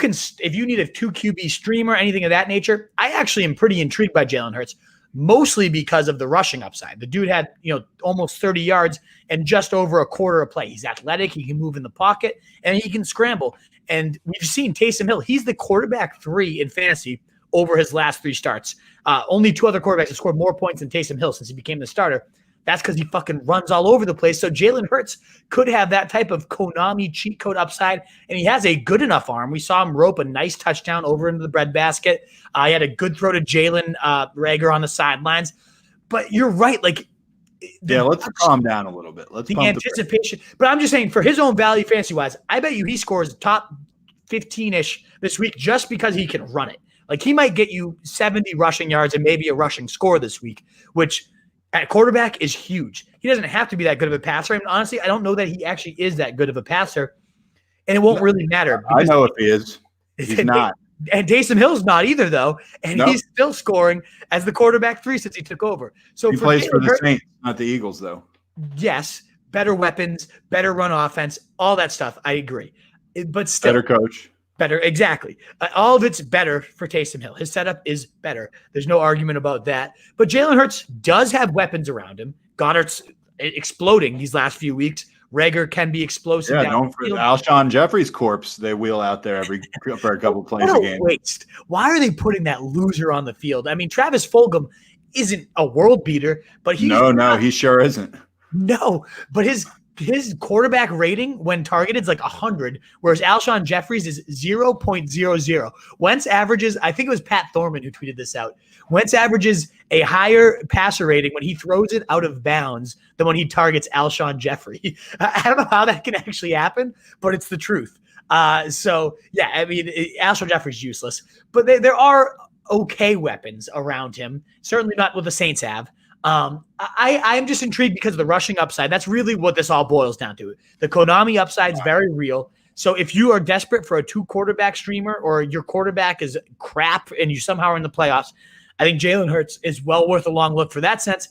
need a 2 QB stream or anything of that nature, I actually am pretty intrigued by Jalen Hurts, mostly because of the rushing upside. The dude had, almost 30 yards and just over a quarter of play. He's athletic. He can move in the pocket and he can scramble. And we've seen Taysom Hill. He's the quarterback 3 in fantasy over his last 3 starts. Only 2 other quarterbacks have scored more points than Taysom Hill since he became the starter. That's because he fucking runs all over the place. So Jalen Hurts could have that type of Konami cheat code upside, and he has a good enough arm. We saw him rope a nice touchdown over into the breadbasket. He had a good throw to Jalen Reagor on the sidelines. But you're right. Like, let's calm down a little bit. Let's the anticipation. But I'm just saying, for his own value fantasy-wise, I bet you he scores top 15-ish this week just because he can run it. Like, he might get you 70 rushing yards and maybe a rushing score this week, which at quarterback is huge. He doesn't have to be that good of a passer. And honestly, I don't know that he actually is that good of a passer, and it won't really matter. I know if he is. He's not. And Taysom Hill's not either, though, and Nope. he's still scoring as the quarterback 3 since he took over. So He plays for the Saints, not the Eagles, though. Yes, better weapons, better run offense, all that stuff. I agree, but still Better coach. better. Exactly, all of it's better for Taysom Hill. His setup is better. There's no argument about that. But Jalen Hurts does have weapons around him. Goddard's exploding these last few weeks. Rager can be explosive. Yeah, known for Alshon Jeffrey's corpse. They wheel out there for a couple plays a game. Waste. Why are they putting that loser on the field? I mean, Travis Fulgham isn't a world beater, but he's No, he sure isn't. No, but his quarterback rating when targeted is like 100, whereas Alshon Jeffrey's is 0.00. Wentz averages, I think it was Pat Thorman who tweeted this out. Wentz averages a higher passer rating when he throws it out of bounds than when he targets Alshon Jeffrey. I don't know how that can actually happen, but it's the truth. So, yeah, I mean, Alshon Jeffrey's useless, but there are okay weapons around him, certainly not what the Saints have. I'm just intrigued because of the rushing upside. That's really what this all boils down to. The Konami upside is very real. So if you are desperate for a 2-quarterback streamer or your quarterback is crap and you somehow are in the playoffs, I think Jalen Hurts is well worth a long look for that sense.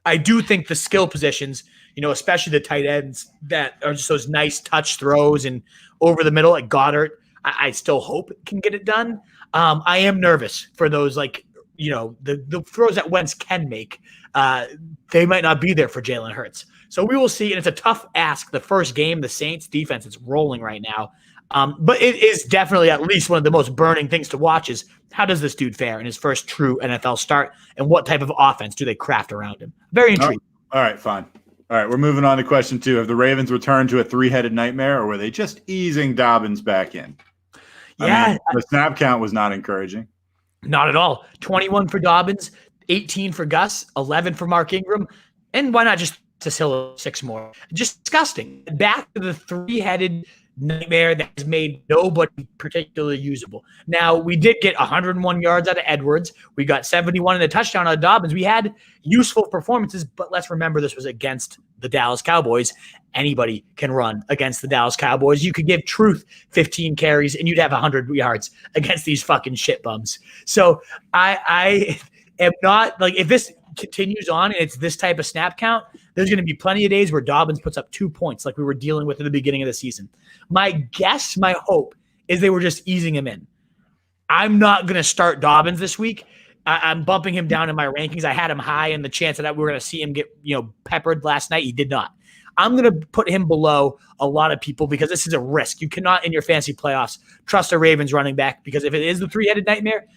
I do think the skill positions, especially the tight ends that are just those nice touch throws and over the middle like Goddard, I still hope can get it done. I am nervous for those the throws that Wentz can make. They might not be there for Jalen Hurts. So we will see. And it's a tough ask. The first game, the Saints defense is rolling right now. But it is definitely at least one of the most burning things to watch is how does this dude fare in his first true NFL start and what type of offense do they craft around him? Very intrigued. All right, fine. All right, we're moving on to question 2. Have the Ravens returned to a 3-headed nightmare or were they just easing Dobbins back in? Yeah. The snap count was not encouraging. Not at all. 21 for Dobbins, 18 for Gus, 11 for Mark Ingram. And why not just Hill 6 more? Just disgusting. Back to the 3-headed nightmare that has made nobody particularly usable. Now, we did get 101 yards out of Edwards. We got 71 in a touchdown out of Dobbins. We had useful performances, but let's remember this was against the Dallas Cowboys. Anybody can run against the Dallas Cowboys. You could give Truth 15 carries and you'd have 100 yards against these fucking shit bums. So I am not like, if this continues on and it's this type of snap count, there's going to be plenty of days where Dobbins puts up 2 points like we were dealing with at the beginning of the season. My hope is they were just easing him in. I'm not going to start Dobbins this week. I'm bumping him down in my rankings. I had him high in the chance that we were going to see him get, peppered last night. He did not. I'm going to put him below a lot of people because this is a risk. You cannot, in your fantasy playoffs, trust a Ravens running back because if it is the 3-headed nightmare,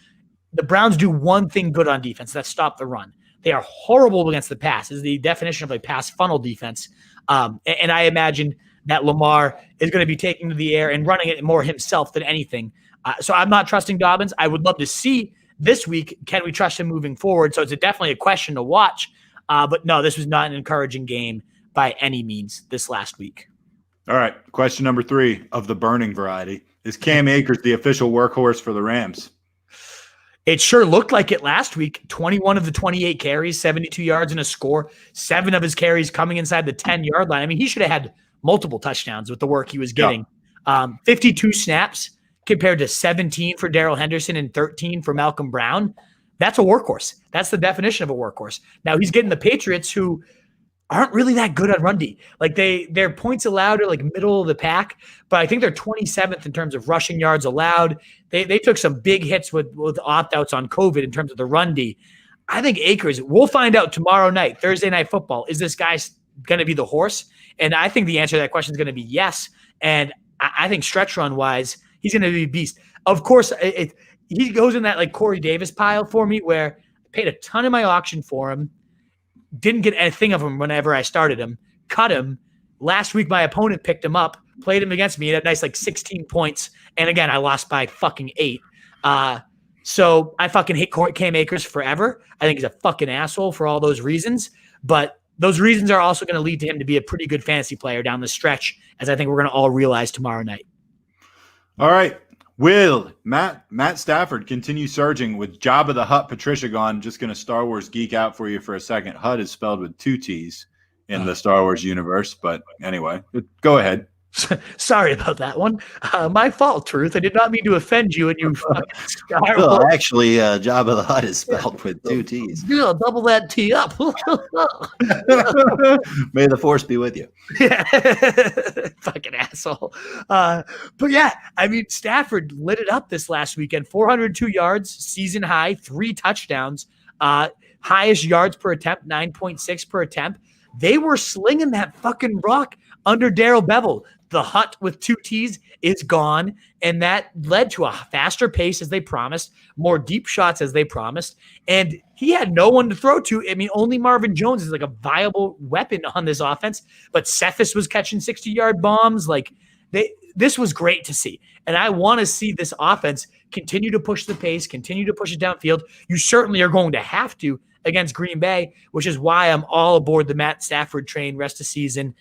the Browns do one thing good on defense. That's stop the run. They are horrible against the pass. Is the definition of a pass funnel defense. And I imagine that Lamar is going to be taking to the air and running it more himself than anything. So I'm not trusting Dobbins. I would love to see this week, can we trust him moving forward? So it's definitely a question to watch. But no, this was not an encouraging game by any means this last week. All right. Question number 3 of the burning variety. Is Cam Akers the official workhorse for the Rams? It sure looked like it last week. 21 of the 28 carries, 72 yards and a score. 7 of his carries coming inside the 10-yard line. I mean, he should have had multiple touchdowns with the work he was getting. 52 snaps compared to 17 for Darrell Henderson and 13 for Malcolm Brown. That's a workhorse. That's the definition of a workhorse. Now he's getting the Patriots who aren't really that good on run D. Like their points allowed are like middle of the pack, but I think they're 27th in terms of rushing yards allowed. They took some big hits with opt-outs on COVID in terms of the run D. I think Akers, we'll find out tomorrow night, Thursday Night Football. Is this guy going to be the horse? And I think the answer to that question is going to be yes. And I think stretch run wise, he's going to be a beast. Of course, he goes in that like Corey Davis pile for me where I paid a ton in my auction for him. Didn't get anything of him whenever I started him. Cut him. Last week, my opponent picked him up, played him against me. He had a nice like 16 points. And again, I lost by fucking 8. So I fucking hate Cam Akers forever. I think he's a fucking asshole for all those reasons. But those reasons are also going to lead to him to be a pretty good fantasy player down the stretch, as I think we're going to all realize tomorrow night. All right. Will Matt Stafford continue surging with Jabba the Hutt Patricia gone? Just going to Star Wars geek out for you for a second. Hutt is spelled with 2 T's in the Star Wars universe. But anyway, go ahead. Sorry about that one. My fault, Truth. I did not mean to offend you, and you fucking Star Wars. Well, actually, Jabba the Hutt is spelled with 2 T's. Yeah, double that T up. May the force be with you. Yeah. Fucking asshole. But yeah, I mean, Stafford lit it up this last weekend. 402 yards, season high, 3 touchdowns, highest yards per attempt, 9.6 per attempt. They were slinging that fucking rock under Darrell Bevell. The Hutt with 2 T's is gone, and that led to a faster pace as they promised, more deep shots as they promised, and he had no one to throw to. I mean, only Marvin Jones is like a viable weapon on this offense, but Cephas was catching 60-yard bombs. Like, this was great to see, and I want to see this offense continue to push the pace, continue to push it downfield. You certainly are going to have to against Green Bay, which is why I'm all aboard the Matt Stafford train rest of season,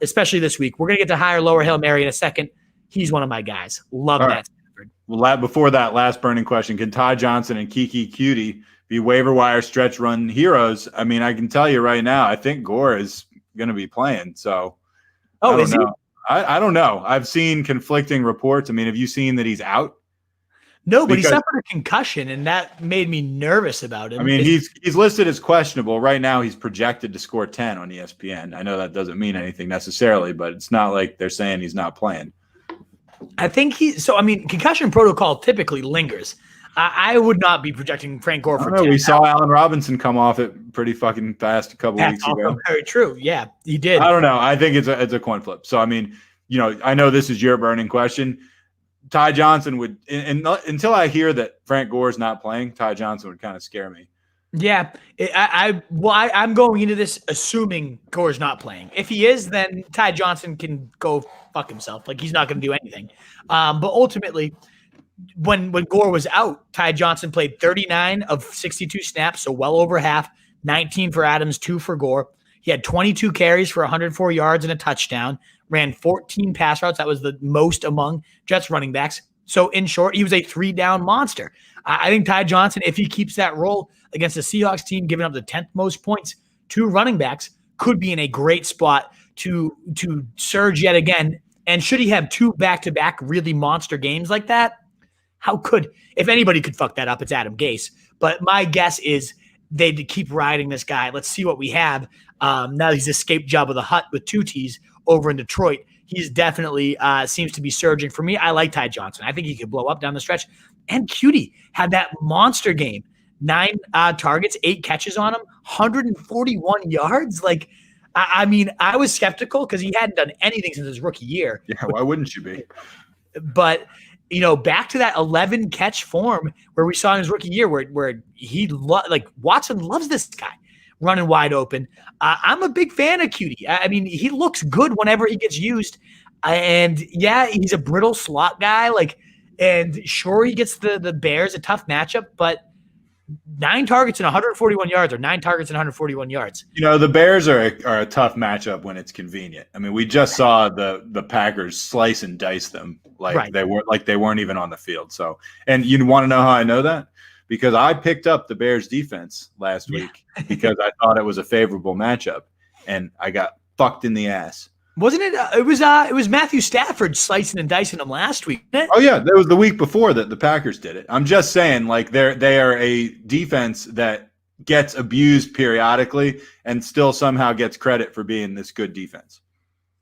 especially this week. We're going to get to higher, lower Hail Mary in a second. He's one of my guys. Love Matt Stafford. Well, before that, last burning question, can Todd Johnson and Kiki Cutie be waiver wire stretch run heroes? I mean, I can tell you right now, I think Gore is going to be playing. So I don't know. I don't know. I've seen conflicting reports. I mean, have you seen that he's out? No, but he suffered a concussion, and that made me nervous about him. I mean, he's listed as questionable. Right now, he's projected to score 10 on ESPN. I know that doesn't mean anything necessarily, but it's not like they're saying he's not playing. I think concussion protocol typically lingers. I would not be projecting Frank Gore for 10. We saw Allen Robinson come off it pretty fucking fast a couple weeks ago. Very true. Yeah, he did. I don't know. I think it's a coin flip. So, I mean, I know this is your burning question. Ty Johnson would, until I hear that Frank Gore is not playing, Ty Johnson would kind of scare me. Yeah, I'm going into this assuming Gore's not playing. If he is, then Ty Johnson can go fuck himself. Like, he's not going to do anything. But ultimately, when Gore was out, Ty Johnson played 39 of 62 snaps, so well over half, 19 for Adams, 2 for Gore. He had 22 carries for 104 yards and a touchdown, ran 14 pass routes. That was the most among Jets running backs. So in short, he was a 3-down monster. I think Ty Johnson, if he keeps that role against the Seahawks team, giving up the 10th most points to running backs, could be in a great spot to surge yet again. And should he have 2 back-to-back really monster games like that, if anybody could fuck that up, it's Adam Gase. But my guess is they'd keep riding this guy. Let's see what we have. Now he's escaped Jabba the Hutt with 2 T's over in Detroit. He's definitely seems to be surging for me. I like Ty Johnson. I think he could blow up down the stretch. And Cutie had that monster game. 9 targets, 8 catches on him, 141 yards. Like, I mean, I was skeptical because he hadn't done anything since his rookie year. Yeah, why wouldn't you be? But, back to that 11 catch form where we saw in his rookie year where he Watson loves this guy running wide open. I'm a big fan of Cutie. I mean, he looks good whenever he gets used. And yeah, he's a brittle slot guy. And sure, he gets the Bears a tough matchup, but 9 targets and 141 yards, or 9 targets and 141 yards. The Bears are a tough matchup when it's convenient. I mean, we just saw the Packers slice and dice them they weren't even on the field. So, and you want to know how I know that? Because I picked up the Bears defense last week because I thought it was a favorable matchup, and I got fucked in the ass. Wasn't it? It was Matthew Stafford slicing and dicing them last week. Oh yeah, that was the week before that the Packers did it. I'm just saying, they are a defense that gets abused periodically and still somehow gets credit for being this good defense.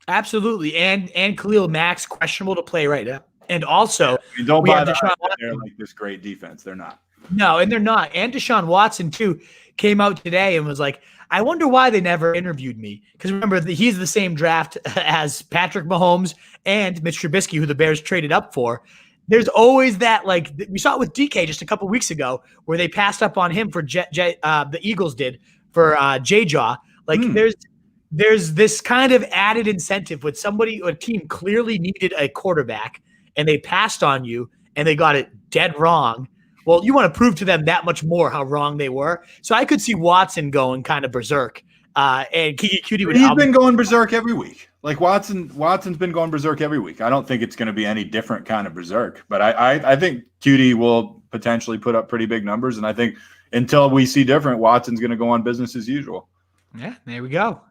Absolutely, and Khalil Mack's questionable to play right now, and also don't buy that they're like this great defense. They're not. No, and they're not. And Deshaun Watson, too, came out today and was like, I wonder why they never interviewed me. Because remember, he's the same draft as Patrick Mahomes and Mitch Trubisky, who the Bears traded up for. There's always that, we saw it with DK just a couple weeks ago, where they passed up on him for the Eagles did for J-Jaw. There's this kind of added incentive with a team clearly needed a quarterback, and they passed on you, and they got it dead wrong. Well, you want to prove to them that much more how wrong they were. So I could see Watson going kind of berserk And Kiki Cutie would. He's been going berserk every week. Like Watson's been going berserk every week. I don't think it's going to be any different kind of berserk, but I think Cutie will potentially put up pretty big numbers, and I think until we see different, Watson's going to go on business as usual. Yeah, there we go.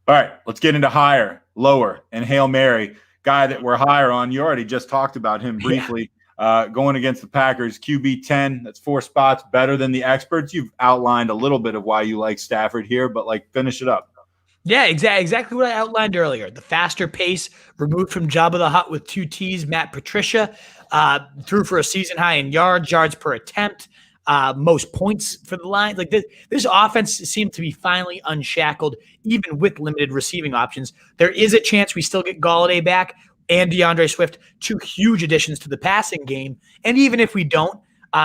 All right, let's get into higher, lower, and Hail Mary. Guy that we're higher on. You already just talked about him briefly. Yeah. Going against the Packers, QB 10. That's 4 spots better than the experts. You've outlined a little bit of why you like Stafford here, but finish it up. Yeah, exactly what I outlined earlier. The faster pace, removed from Jabba the Hutt with 2 T's. Matt Patricia threw for a season high in yards per attempt, most points for the line. Like this offense seemed to be finally unshackled, even with limited receiving options. There is a chance we still get Galladay back and DeAndre Swift, 2 huge additions to the passing game. And even if we don't,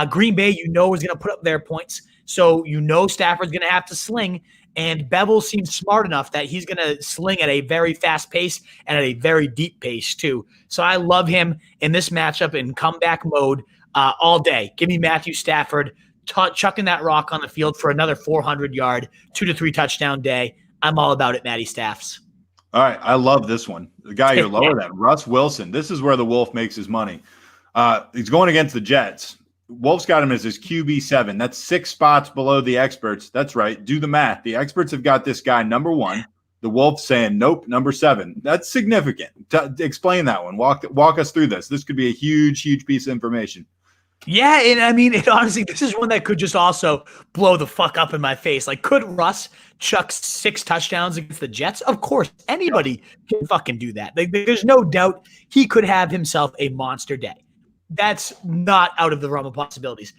Green Bay, is going to put up their points. So Stafford's going to have to sling. And Bevel seems smart enough that he's going to sling at a very fast pace and at a very deep pace, too. So I love him in this matchup in comeback mode all day. Give me Matthew Stafford chucking that rock on the field for another 400-yard, 2 to 3 touchdown day. I'm all about it, Matty Staffs. All right. I love this one. The guy you're lower than, Russ Wilson. This is where the Wolf makes his money. He's going against the Jets. Wolf's got him as his QB 7. That's 6 spots below the experts. That's right. Do the math. The experts have got this guy number 1. The Wolf's saying, nope, number 7. That's significant. Explain that one. Walk us through this. This could be a huge, huge piece of information. Yeah, and I mean, honestly, this is one that could just also blow the fuck up in my face. Like, could Russ chuck 6 touchdowns against the Jets? Of course, anybody can fucking do that. There's no doubt he could have himself a monster day. That's not out of the realm of possibilities.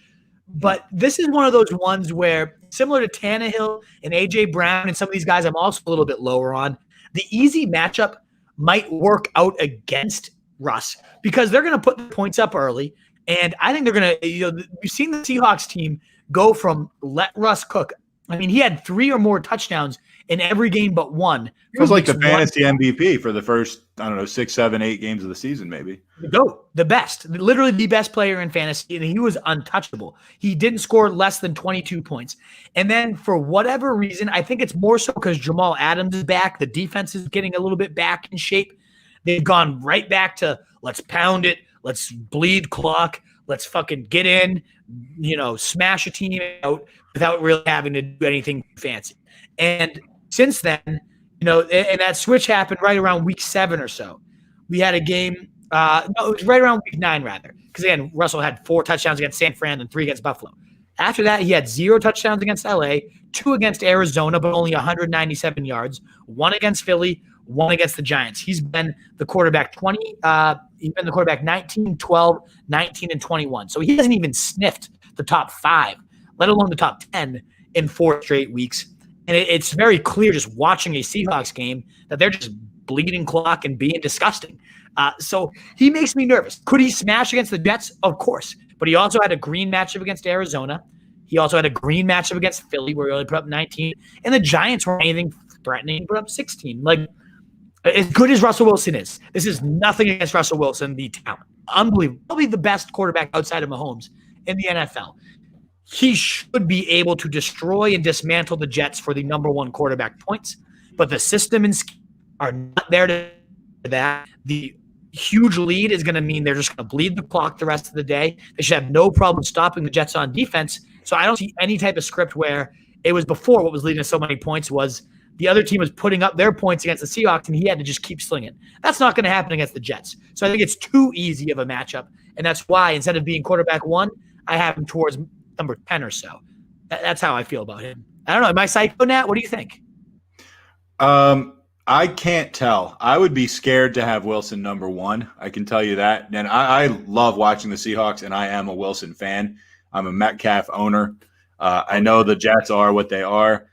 But this is one of those ones where, similar to Tannehill and A.J. Brown and some of these guys I'm also a little bit lower on, the easy matchup might work out against Russ because they're going to put the points up early. And I think they're going to, we've seen the Seahawks team go from let Russ cook. I mean, he had 3 or more touchdowns in every game but one. It was like the fantasy MVP for the first, 6, 7, 8 games of the season, maybe. The best, literally the best player in fantasy, and he was untouchable. He didn't score less than 22 points. And then for whatever reason, I think it's more so because Jamal Adams is back. The defense is getting a little bit back in shape. They've gone right back to let's pound it. Let's bleed clock. Let's fucking get in, smash a team out without really having to do anything fancy. And since then, and that switch happened right around week 7 or so. We had a game, it was right around week 9 rather. Because again, Russell had 4 touchdowns against San Fran and 3 against Buffalo. After that, he had 0 touchdowns against LA, 2 against Arizona, but only 197 yards, 1 against Philly, 1 against the Giants. He's been the quarterback 20. He's been the quarterback 19, 12, 19, and 21. So he hasn't even sniffed the top 5, let alone the top 10 in 4 straight weeks. And it's very clear just watching a Seahawks game that they're just bleeding clock and being disgusting. So he makes me nervous. Could he smash against the Jets? Of course. But he also had a green matchup against Arizona. He also had a green matchup against Philly where he only put up 19. And the Giants weren't anything threatening. He put up 16. As good as Russell Wilson is, this is nothing against Russell Wilson, the talent. Unbelievable. Probably the best quarterback outside of Mahomes in the NFL. He should be able to destroy and dismantle the Jets for the number 1 quarterback points, but the system and scheme are not there to that. The huge lead is going to mean they're just going to bleed the clock the rest of the day. They should have no problem stopping the Jets on defense. So I don't see any type of script where it was before what was leading to so many points was the other team was putting up their points against the Seahawks, and he had to just keep slinging. That's not going to happen against the Jets. So I think it's too easy of a matchup, and that's why instead of being quarterback 1, I have him towards number 10 or so. That's how I feel about him. I don't know. Am I psycho, Nat? What do you think? I can't tell. I would be scared to have Wilson number 1. I can tell you that. And I love watching the Seahawks, and I am a Wilson fan. I'm a Metcalf owner. I know the Jets are what they are.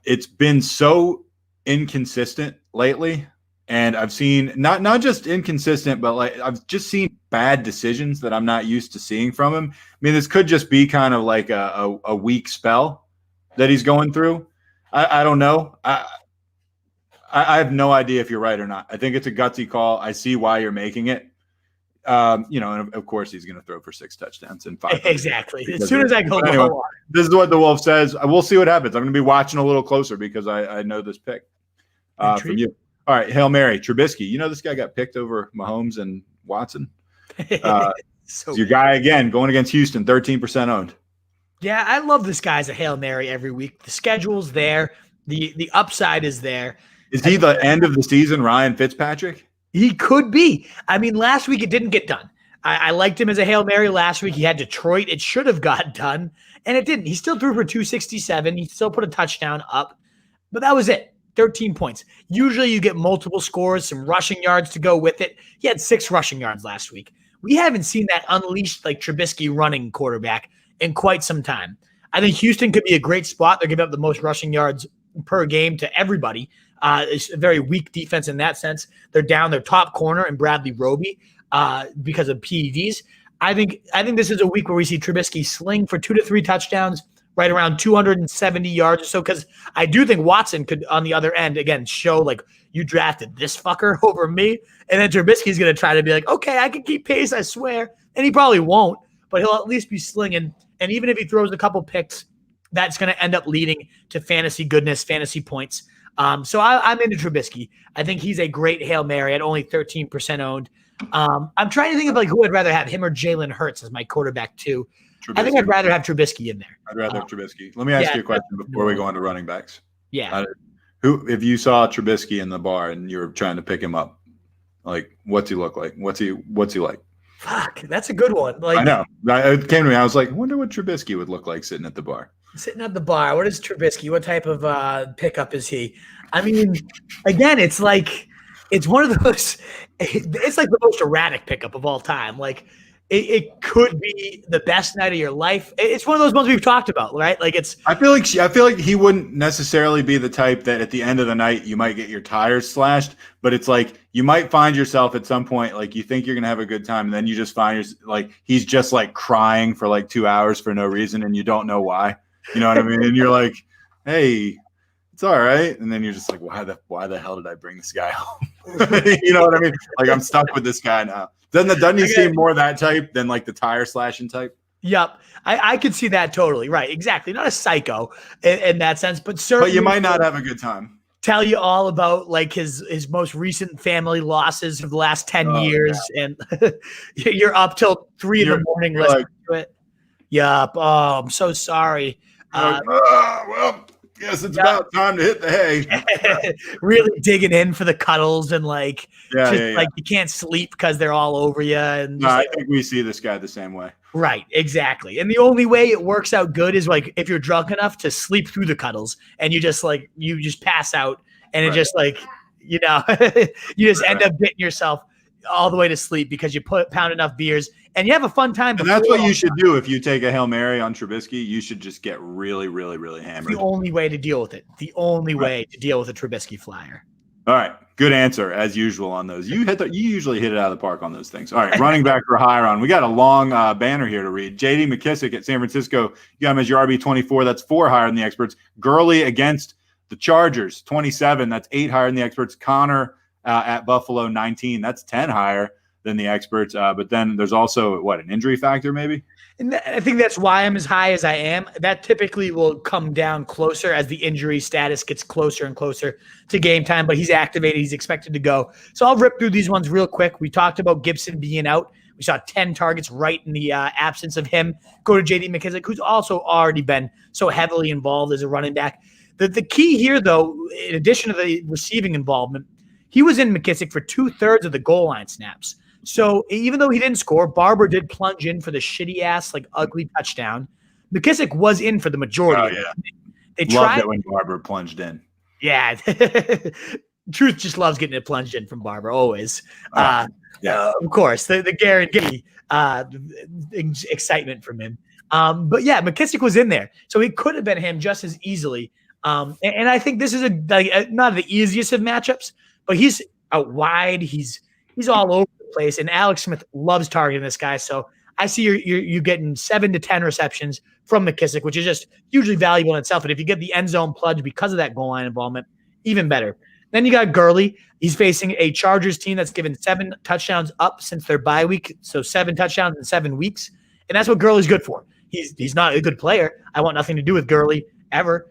It's been so inconsistent lately, and I've seen not just inconsistent, but I've just seen bad decisions that I'm not used to seeing from him. I mean, this could just be kind of like a weak spell that he's going through. I don't know. I have no idea if you're right or not. I think it's a gutsy call. I see why you're making it. And of course he's going to throw for 6 touchdowns and 5. Exactly. As soon as I go anyway, low, this is what the Wolf says. We'll see what happens. I'm going to be watching a little closer because I know this pick from you. All right, Hail Mary, Trubisky. You know this guy got picked over Mahomes and Watson. So your guy again going against Houston, 13% owned. Yeah, I love this guy as a Hail Mary every week. The schedule's there. The upside is there. Is he the end of the season, Ryan Fitzpatrick? He could be. I mean, last week it didn't get done. I liked him as a Hail Mary last week. He had Detroit. It should have got done, and it didn't. He still threw for 267. He still put a touchdown up, but that was it. 13 points. Usually you get multiple scores, some rushing yards to go with it. He had 6 rushing yards last week. We haven't seen that unleashed like Trubisky running quarterback in quite some time. I think Houston could be a great spot. They're giving up the most rushing yards per game to everybody. It's a very weak defense in that sense. They're down their top corner and Bradley Roby because of PEDs. I think this is a week where we see Trubisky sling for 2 to 3 touchdowns, right around 270 yards or so, because I do think Watson could, on the other end, again, show like you drafted this fucker over me. And then Trubisky's going to try to be like, okay, I can keep pace, I swear. And he probably won't, but he'll at least be slinging. And even if he throws a couple picks, that's going to end up leading to fantasy goodness, fantasy points. So I'm into Trubisky. I think he's a great Hail Mary at only 13% owned. I'm trying to think of like who I'd rather have, him or Jalen Hurts as my quarterback too. Trubisky. I think I'd rather have Trubisky in there. I'd rather have Trubisky. Let me ask you a question before we go on to running backs. Yeah. If you saw Trubisky in the bar and you were trying to pick him up, like what's he look like? What's he like? Fuck, that's a good one. Like, I know. It came to me. I was like, I wonder what Trubisky would look like sitting at the bar. Sitting at the bar. What is Trubisky? What type of pickup is he? I mean, again, it's like it's one of those. It's like the most erratic pickup of all time. Like it could be the best night of your life. It's one of those ones we've talked about, right? Like it's. I feel like he wouldn't necessarily be the type that at the end of the night you might get your tires slashed, but it's like you might find yourself at some point like you think you're gonna have a good time, and then you just find like he's just like crying for like 2 hours for no reason, and you don't know why. You know what I mean? And you're like, hey, it's all right. And then you're just like, why the hell did I bring this guy home? You know what I mean? Like I'm stuck with this guy now. Doesn't he seem more that type than like the tire slashing type? Yep. I could see that totally. Right. Exactly. Not a psycho in that sense, but certainly. But you might not have a good time. Tell you all about like his most recent family losses of the last 10 years. Yeah. And you're up till 3 in the morning listening to it. Yup. Oh, I'm so sorry. Well, guess it's about time to hit the hay. Really digging in for the cuddles and like, like you can't sleep because they're all over you. And I think we see this guy the same way. Right, exactly. And the only way it works out good is like if you're drunk enough to sleep through the cuddles and you just pass out and it just like, you just end up getting yourself all the way to sleep because you pound enough beers and you have a fun time. And that's what you should do if you take a Hail Mary on Trubisky. You should just get really, really, really hammered. The only way to deal with it. The only way to deal with a Trubisky flyer. All right. Good answer, as usual, on those. You usually hit it out of the park on those things. All right. Running back for higher on. We got a long banner here to read. J.D. McKissick at San Francisco. You got him as your RB24. That's 4 higher than the experts. Gurley against the Chargers, 27. That's 8 higher than the experts. Connor at Buffalo, 19. That's 10 higher than the experts. But then there's also, an injury factor maybe? And I think that's why I'm as high as I am. That typically will come down closer as the injury status gets closer and closer to game time. But he's activated. He's expected to go. So I'll rip through these ones real quick. We talked about Gibson being out. We saw 10 targets right in the absence of him. Go to J.D. McKissick, who's also already been so heavily involved as a running back. The key here, though, in addition to the receiving involvement, he was in McKissick for 2/3 of the goal line snaps. So even though he didn't score, Barber did plunge in for the shitty-ass, ugly touchdown. McKissick was in for the majority. Oh, yeah. They loved it when Barber plunged in. Yeah. Truth just loves getting it plunged in from Barber, always. Of course, the guarantee excitement from him. But, yeah, McKissick was in there. So he could have been him just as easily. And I think this is not the easiest of matchups, but he's out wide. He's all over the place, and Alex Smith loves targeting this guy. So I see you're getting 7 to 10 receptions from McKissick, which is just hugely valuable in itself. And if you get the end zone plunge because of that goal line involvement, even better. Then you got Gurley. He's facing a Chargers team that's given 7 touchdowns up since their bye week. So 7 touchdowns in 7 weeks. And that's what Gurley's good for. He's not a good player. I want nothing to do with Gurley ever,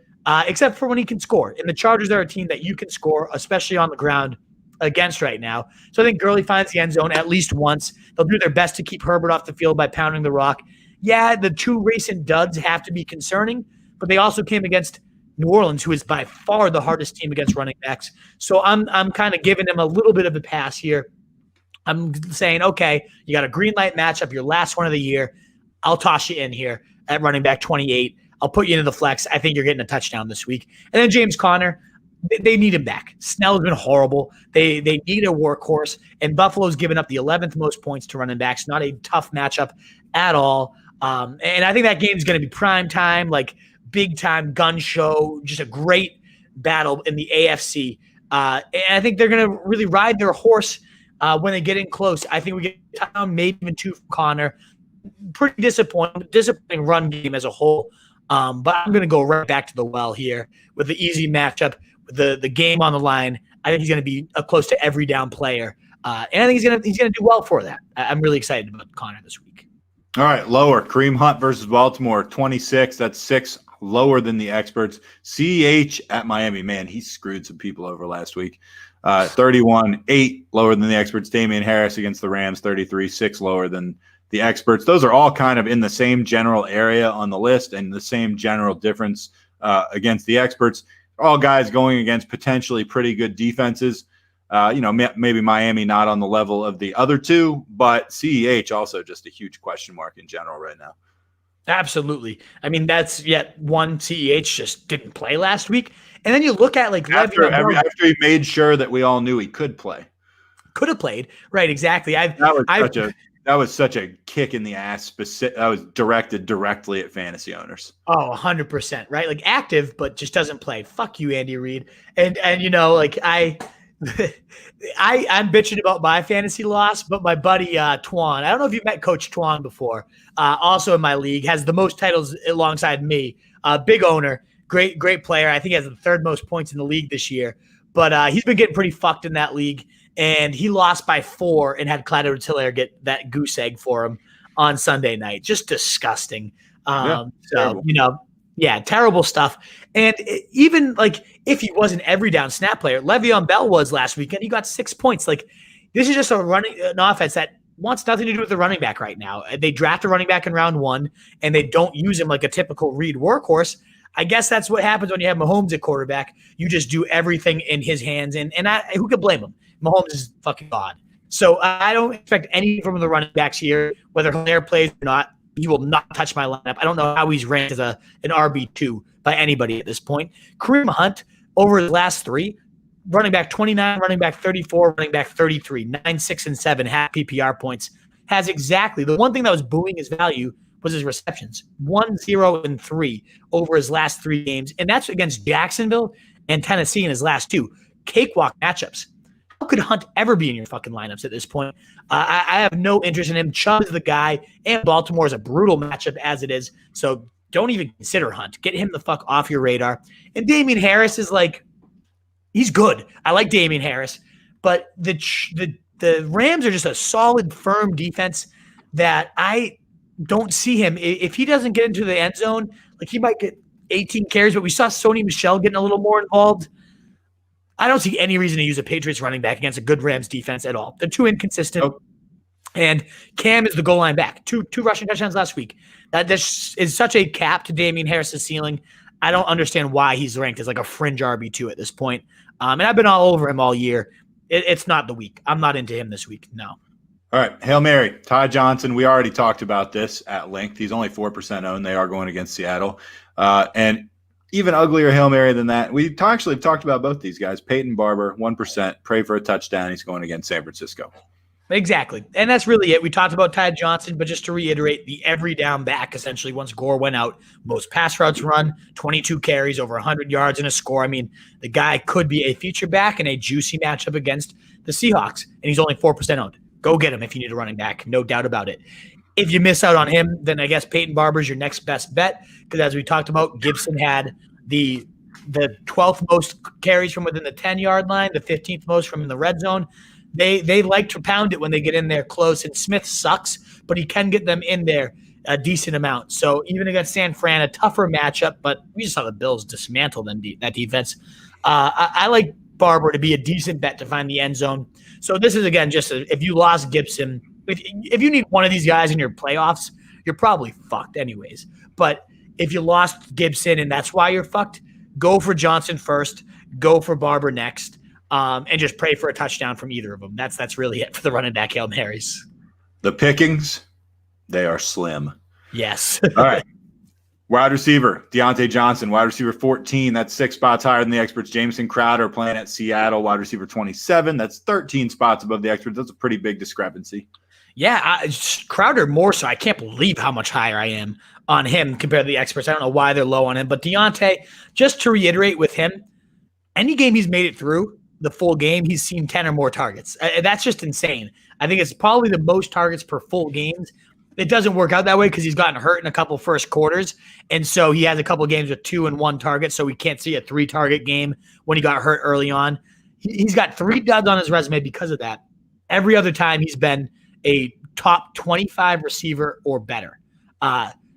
except for when he can score. And the Chargers are a team that you can score, especially on the ground, against right now. So I think Gurley finds the end zone at least once. They'll do their best to keep Herbert off the field by pounding the rock. Yeah, the 2 recent duds have to be concerning, but they also came against New Orleans, who is by far the hardest team against running backs. So I'm kind of giving them a little bit of a pass here. I'm saying, okay, you got a green light matchup, your last one of the year. I'll toss you in here at running back 28. I'll put you into the flex. I think you're getting a touchdown this week. And then James Conner, they need him back. Snell's been horrible. They need a workhorse, and Buffalo's given up the 11th most points to running backs. Not a tough matchup at all. And I think that game's going to be prime time, like big time gun show, just a great battle in the AFC. And I think they're going to really ride their horse when they get in close. I think we get a touchdown, maybe even 2 from Conner. Pretty disappointing run game as a whole. But I'm going to go right back to the well here with the easy matchup, with the game on the line. I think he's going to be a close to every down player, and I think he's going to do well for that. I'm really excited about Conner this week. All right, lower. Kareem Hunt versus Baltimore, 26. That's 6 lower than the experts. CEH at Miami. Man, he screwed some people over last week. 31, 8 lower than the experts. Damian Harris against the Rams, 33, 6 lower than the experts. Those are all kind of in the same general area on the list and the same general difference against the experts. All guys going against potentially pretty good defenses. Maybe Miami not on the level of the other 2, but CEH also just a huge question mark in general right now. Absolutely. I mean, that's yet one. CEH just didn't play last week. And then you look at like after he made sure that we all knew he could play. Could have played. Right, exactly. That was such a kick in the ass. That was directed directly at fantasy owners. Oh, 100%. Right, like active, but just doesn't play. Fuck you, Andy Reid. And like I'm bitching about my fantasy loss, but my buddy Twan. I don't know if you've met Coach Twan before. Also in my league, has the most titles alongside me. Big owner, great player. I think he has the 3rd most points in the league this year. But he's been getting pretty fucked in that league. And he lost by 4 and had Clyde Edwards-Helaire get that goose egg for him on Sunday night. Just disgusting. Terrible stuff. And even like if he was an every down snap player, Le'Veon Bell was last weekend. He got 6 points. Like this is just an offense that wants nothing to do with the running back right now. They draft a running back in round 1, and they don't use him like a typical Reed workhorse. I guess that's what happens when you have Mahomes at quarterback. You just do everything in his hands, and who could blame him? Mahomes is fucking God. So I don't expect any from the running backs here, whether Helaire plays or not. He will not touch my lineup. I don't know how he's ranked as an RB2 by anybody at this point. Kareem Hunt, over his last 3, running back 29, running back 34, running back 33, 9, 6, and 7 half PPR points. Has exactly the one thing that was booming his value was his receptions. 1, 0, and 3 over his last 3 games. And that's against Jacksonville and Tennessee in his last 2. Cakewalk matchups. How could Hunt ever be in your fucking lineups at this point? I have no interest in him. Chubb is the guy, and Baltimore is a brutal matchup as it is. So don't even consider Hunt. Get him the fuck off your radar. And Damian Harris is like, he's good. I like Damian Harris, but the Rams are just a solid, firm defense that I don't see him. If he doesn't get into the end zone, like he might get 18 carries, but we saw Sony Michel getting a little more involved. I don't see any reason to use a Patriots running back against a good Rams defense at all. They're too inconsistent. Nope. And Cam is the goal line back. Two rushing touchdowns last week. This is such a cap to Damian Harris's ceiling. I don't understand why he's ranked as like a fringe RB2 at this point. And I've been all over him all year. It's not the week. I'm not into him this week. No. All right. Hail Mary. Todd Johnson. We already talked about this at length. He's only 4% owned. They are going against Seattle. And even uglier Hail Mary than that. We actually talked about both these guys. Peyton Barber, 1%. Pray for a touchdown. He's going against San Francisco. Exactly. And that's really it. We talked about Todd Johnson, but just to reiterate, the every down back, essentially, once Gore went out, most pass routes run, 22 carries, over 100 yards and a score. I mean, the guy could be a feature back in a juicy matchup against the Seahawks, and he's only 4% owned. Go get him if you need a running back. No doubt about it. If you miss out on him, then I guess Peyton Barber is your next best bet because as we talked about, Gibson had the the 12th most carries from within the 10-yard line, the 15th most from in the red zone. They like to pound it when they get in there close, and Smith sucks, but he can get them in there a decent amount. So even against San Fran, a tougher matchup, but we just saw the Bills dismantle that defense. I like Barber to be a decent bet to find the end zone. So this is, again, just if you lost Gibson, if you need one of these guys in your playoffs, you're probably fucked anyways. But if you lost Gibson and that's why you're fucked, go for Johnson first, go for Barber next, and just pray for a touchdown from either of them. That's really it for the running back Hail Marys. The pickings, they are slim. Yes. All right. Wide receiver, Deontay Johnson, wide receiver 14. That's 6 spots higher than the experts. Jameson Crowder playing at Seattle, wide receiver 27. That's 13 spots above the experts. That's a pretty big discrepancy. Yeah, Crowder more so. I can't believe how much higher I am on him compared to the experts. I don't know why they're low on him. But Deontay, just to reiterate with him, any game he's made it through, the full game, he's seen 10 or more targets. That's just insane. I think it's probably the most targets per full games. It doesn't work out that way because he's gotten hurt in a couple first quarters. And so he has a couple games with 2 and 1 target. So we can't see a 3-target game when he got hurt early on. He's got 3 duds on his resume because of that. Every other time he's been a top 25 receiver or better,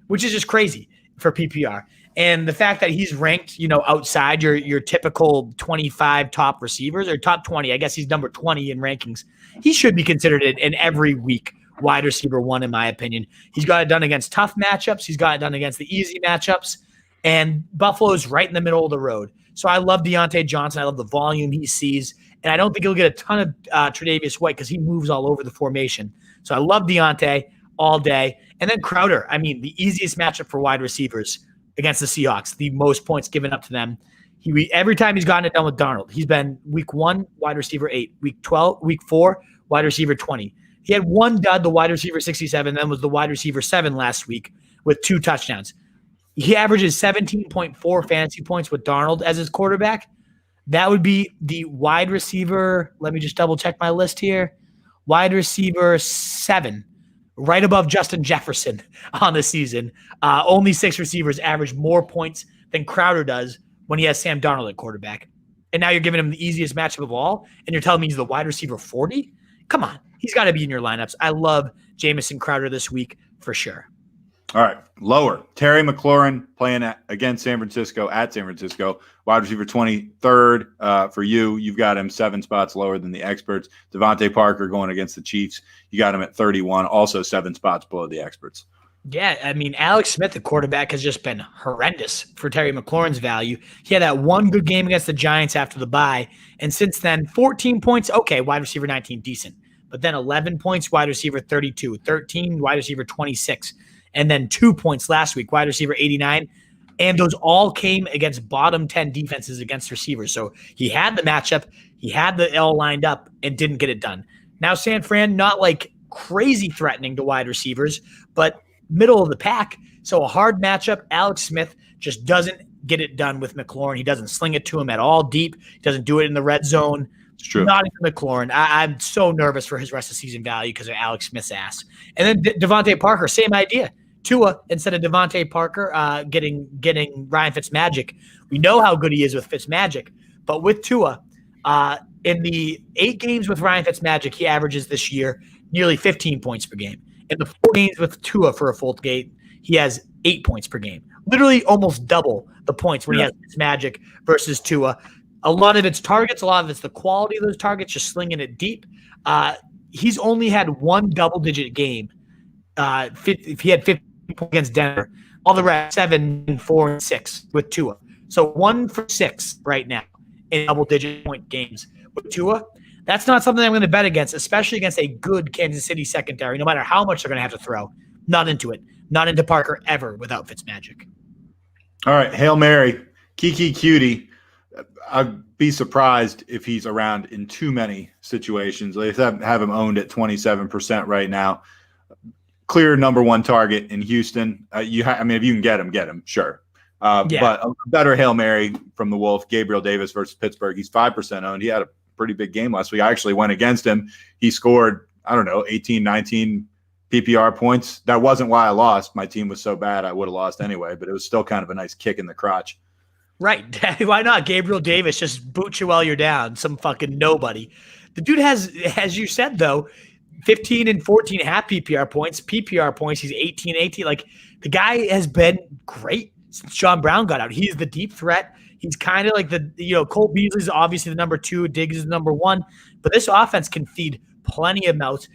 which is just crazy for PPR. And the fact that he's ranked, outside your typical 25 top receivers or top 20, I guess he's number 20 in rankings. He should be considered an every week wide receiver 1, in my opinion. He's got it done against tough matchups. He's got it done against the easy matchups. And Buffalo's right in the middle of the road. So I love Deontay Johnson. I love the volume he sees. And I don't think he'll get a ton of Tre'Davious White because he moves all over the formation. So I love Deontay all day. And then Crowder, the easiest matchup for wide receivers against the Seahawks, the most points given up to them. Every time he's gotten it done with Darnold, he's been week 1, wide receiver 8, week 4, wide receiver 20. He had 1 dud, the wide receiver 67, then was the wide receiver 7 last week with 2 touchdowns. He averages 17.4 fantasy points with Darnold as his quarterback. That would be the wide receiver. Let me just double check my list here. Wide receiver 7, right above Justin Jefferson on the season. Only 6 receivers average more points than Crowder does when he has Sam Darnold at quarterback. And now you're giving him the easiest matchup of all, and you're telling me he's the wide receiver 40? Come on. He's got to be in your lineups. I love Jamison Crowder this week for sure. All right. Lower. Terry McLaurin playing against San Francisco at San Francisco. Wide receiver 23rd for you. You've got him 7 spots lower than the experts. Devonte Parker going against the Chiefs. You got him at 31, also 7 spots below the experts. Yeah, Alex Smith, the quarterback, has just been horrendous for Terry McLaurin's value. He had that 1 good game against the Giants after the bye, and since then, 14 points, okay, wide receiver 19, decent. But then 11 points, wide receiver 32, 13, wide receiver 26, and then 2 points last week, wide receiver 89. And those all came against bottom 10 defenses against receivers. So he had the matchup, he had the L lined up, and didn't get it done. Now San Fran, not like crazy threatening to wide receivers, but middle of the pack. So a hard matchup. Alex Smith just doesn't get it done with McLaurin. He doesn't sling it to him at all deep. He doesn't do it in the red zone. It's true. Not even McLaurin. I'm so nervous for his rest of season value because of Alex Smith's ass. And then Devonte Parker, same idea. Tua instead of Devonte Parker getting Ryan Fitzmagic. We know how good he is with Fitzmagic, but with Tua, in the 8 games with Ryan Fitzmagic, he averages this year nearly 15 points per game. In the 4 games with Tua for a full game, he has 8 points per game. Literally almost double the points when he has Fitzmagic versus Tua. A lot of it's targets, a lot of it's the quality of those targets, just slinging it deep. He's only had 1 double-digit game. If he had 50 points against Denver, all the rest 7, 4, and 6 with Tua. So 1 for 6 right now in double-digit point games with Tua. That's not something I'm going to bet against, especially against a good Kansas City secondary, no matter how much they're going to have to throw. Not into it. Not into Parker ever without Fitzmagic. All right, Hail Mary, Kiki Cutie. I'd be surprised if he's around in too many situations. They have him owned at 27% right now. Clear number 1 target in Houston. If you can get him, sure. But a better Hail Mary from the Wolf, Gabriel Davis versus Pittsburgh. He's 5% owned. He had a pretty big game last week. I actually went against him. He scored, 18, 19 PPR points. That wasn't why I lost. My team was so bad I would have lost anyway, but it was still kind of a nice kick in the crotch. Right. Why not? Gabriel Davis just boot you while you're down. Some fucking nobody. The dude has, as you said, though, 15 and 14 half PPR points. PPR points, he's 18. Like, the guy has been great since John Brown got out. He's the deep threat. He's kind of like Cole Beasley's obviously the number 2. Diggs is the number 1. But this offense can feed plenty of mouths.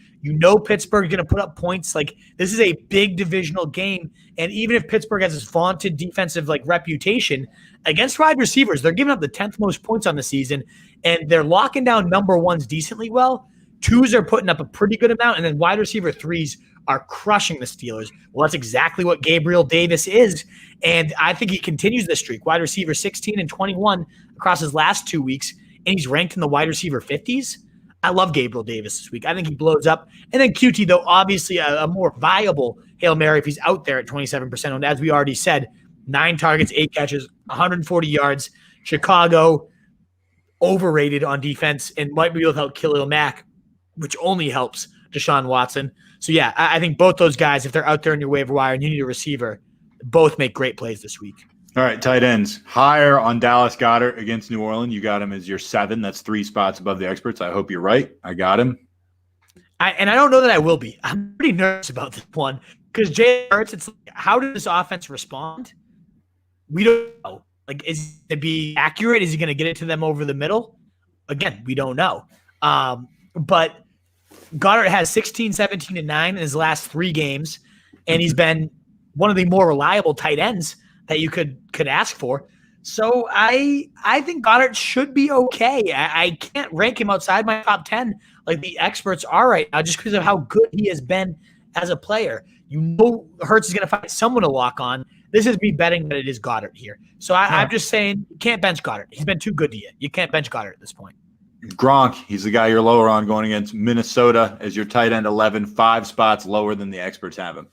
Pittsburgh's going to put up points. Like, this is a big divisional game. And even if Pittsburgh has this vaunted defensive reputation against wide receivers, they're giving up the 10th most points on the season, and they're locking down number 1s decently well. 2s are putting up a pretty good amount, and then wide receiver 3s are crushing the Steelers. Well, that's exactly what Gabriel Davis is, and I think he continues this streak. Wide receiver 16 and 21 across his last 2 weeks, and he's ranked in the wide receiver 50s. I love Gabriel Davis this week. I think he blows up. And then QT, though, obviously a more viable Hail Mary if he's out there at 27% owned. As we already said, 9 targets, 8 catches, 140 yards. Chicago, overrated on defense and might be without Khalil Mack, which only helps Deshaun Watson. So, yeah, I think both those guys, if they're out there in your waiver wire and you need a receiver, both make great plays this week. All right, tight ends. Higher on Dallas Goedert against New Orleans. You got him as your 7. That's 3 spots above the experts. I hope you're right. I got him. And I don't know that I will be. I'm pretty nervous about this one because Jalen Hurts, it's like, how did this offense respond? We don't know. Like, is it going to be accurate? Is he going to get it to them over the middle? Again, we don't know. But Goddard has 16, 17, and 9 in his last 3 games, and he's been one of the more reliable tight ends that you could ask for. So I think Goddard should be okay. I can't rank him outside my top 10 like the experts are right now just because of how good he has been as a player. Hurts is going to find someone to lock on. This is me betting that it is Goddard here. So I'm just saying you can't bench Goddard. He's been too good to you. You can't bench Goddard at this point. Gronk, he's the guy you're lower on going against Minnesota as your tight end 11, 5 spots lower than the experts have him.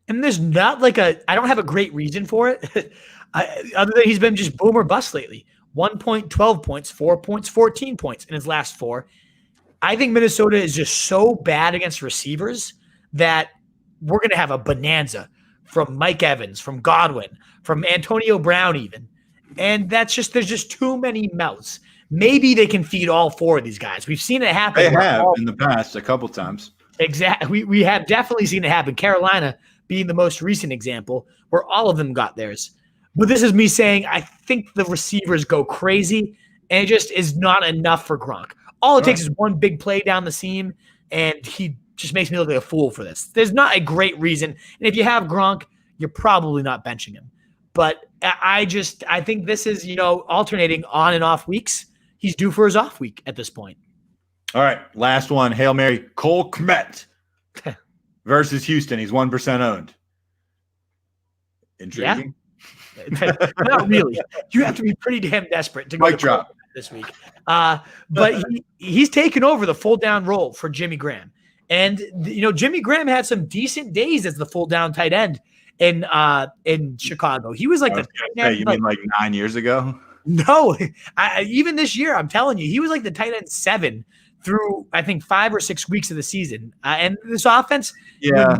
And there's not I don't have a great reason for it. Other than he's been just boom or bust lately. 1 point, 12 points, 4 points, 14 points in his last 4. I think Minnesota is just so bad against receivers that we're going to have a bonanza from Mike Evans, from Godwin, from Antonio Brown even. And there's just too many mouths. Maybe they can feed all 4 of these guys. We've seen it happen. They have in the past a couple times. Exactly. We have definitely seen it happen. Carolina being the most recent example where all of them got theirs. But this is me saying I think the receivers go crazy, and it just is not enough for Gronk. All it takes is one big play down the seam, and he just makes me look like a fool for this. There's not a great reason. And if you have Gronk, you're probably not benching him. But I think this is, alternating on and off weeks. He's due for his off week at this point. All right, last one. Hail Mary. Cole Kmet versus Houston. He's 1% owned. Intriguing? Yeah. Not really. You have to be pretty damn desperate to go Mic drop this week. But he's taken over the full down role for Jimmy Graham. And, Jimmy Graham had some decent days as the full down tight end in Chicago. He was like the tight end. You mean like 9 years ago? No, even this year, I'm telling you, he was like the tight end 7 through, I think, 5 or 6 weeks of the season. And this offense. Yeah.